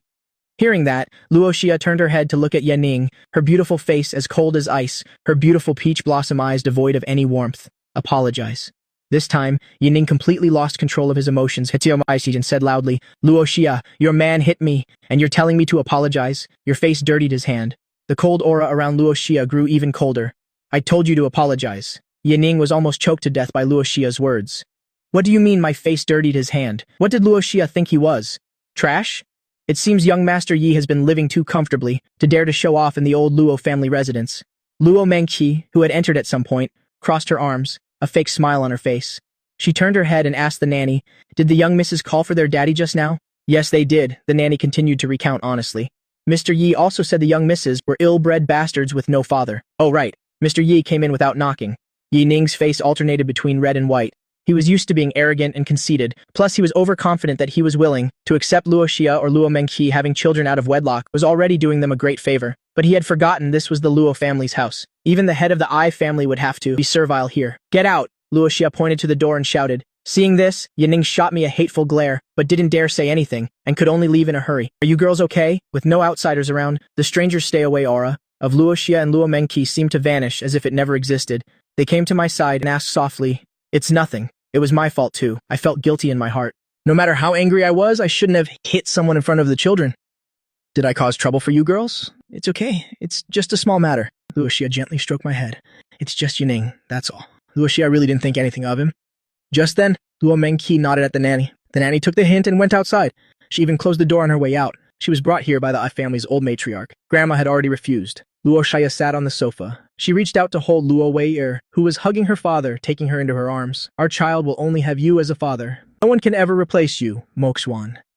Hearing that, Luo Xia turned her head to look at Ye Ning, her beautiful face as cold as ice, her beautiful peach blossom eyes devoid of any warmth. "Apologize." This time, Ye Ning completely lost control of his emotions, and said loudly, "Luo Xia, your man hit me, and you're telling me to apologize?" Your face dirtied his hand. The cold aura around Luo Xia grew even colder. "I told you to apologize." Ye Ning was almost choked to death by Luo Xia's words. "What do you mean my face dirtied his hand? What did Luo Xia think he was? Trash? It seems young Master Yi has been living too comfortably to dare to show off in the old Luo family residence." Luo Mengqi, who had entered at some point, crossed her arms, a fake smile on her face. She turned her head and asked the nanny, "Did the young misses call for their daddy just now?" "Yes, they did," the nanny continued to recount honestly. "Mr. Yi also said the young misses were ill-bred bastards with no father." "Oh right, Mr. Yi came in without knocking." Yi Ning's face alternated between red and white. He was used to being arrogant and conceited, plus he was overconfident that he was willing to accept Luo Xia or Luo Mengqi having children out of wedlock was already doing them a great favor. But he had forgotten this was the Luo family's house. Even the head of the Ai family would have to be servile here. "Get out!" Luo Xia pointed to the door and shouted. Seeing this, Ye Ning shot me a hateful glare, but didn't dare say anything, and could only leave in a hurry. "Are you girls okay?" With no outsiders around, the stranger's stay-away aura of Luo Xia and Luo Mengqi seemed to vanish as if it never existed. They came to my side and asked softly, "It's nothing. It was my fault too." I felt guilty in my heart. No matter how angry I was, I shouldn't have hit someone in front of the children. Did I cause trouble for you girls? It's okay. It's just a small matter. Luoxia gently stroked my head. It's just Yuning, that's all. Luoxia really didn't think anything of him. Just then, Luo Mengqi nodded at the nanny. The nanny took the hint and went outside. She even closed the door on her way out. She was brought here by the family's old matriarch. Grandma had already refused. Luo Shaya sat on the sofa. She reached out to hold Luo Wei-er, who was hugging her father, taking her into her arms. Our child will only have you as a father. No one can ever replace you, Moxuan.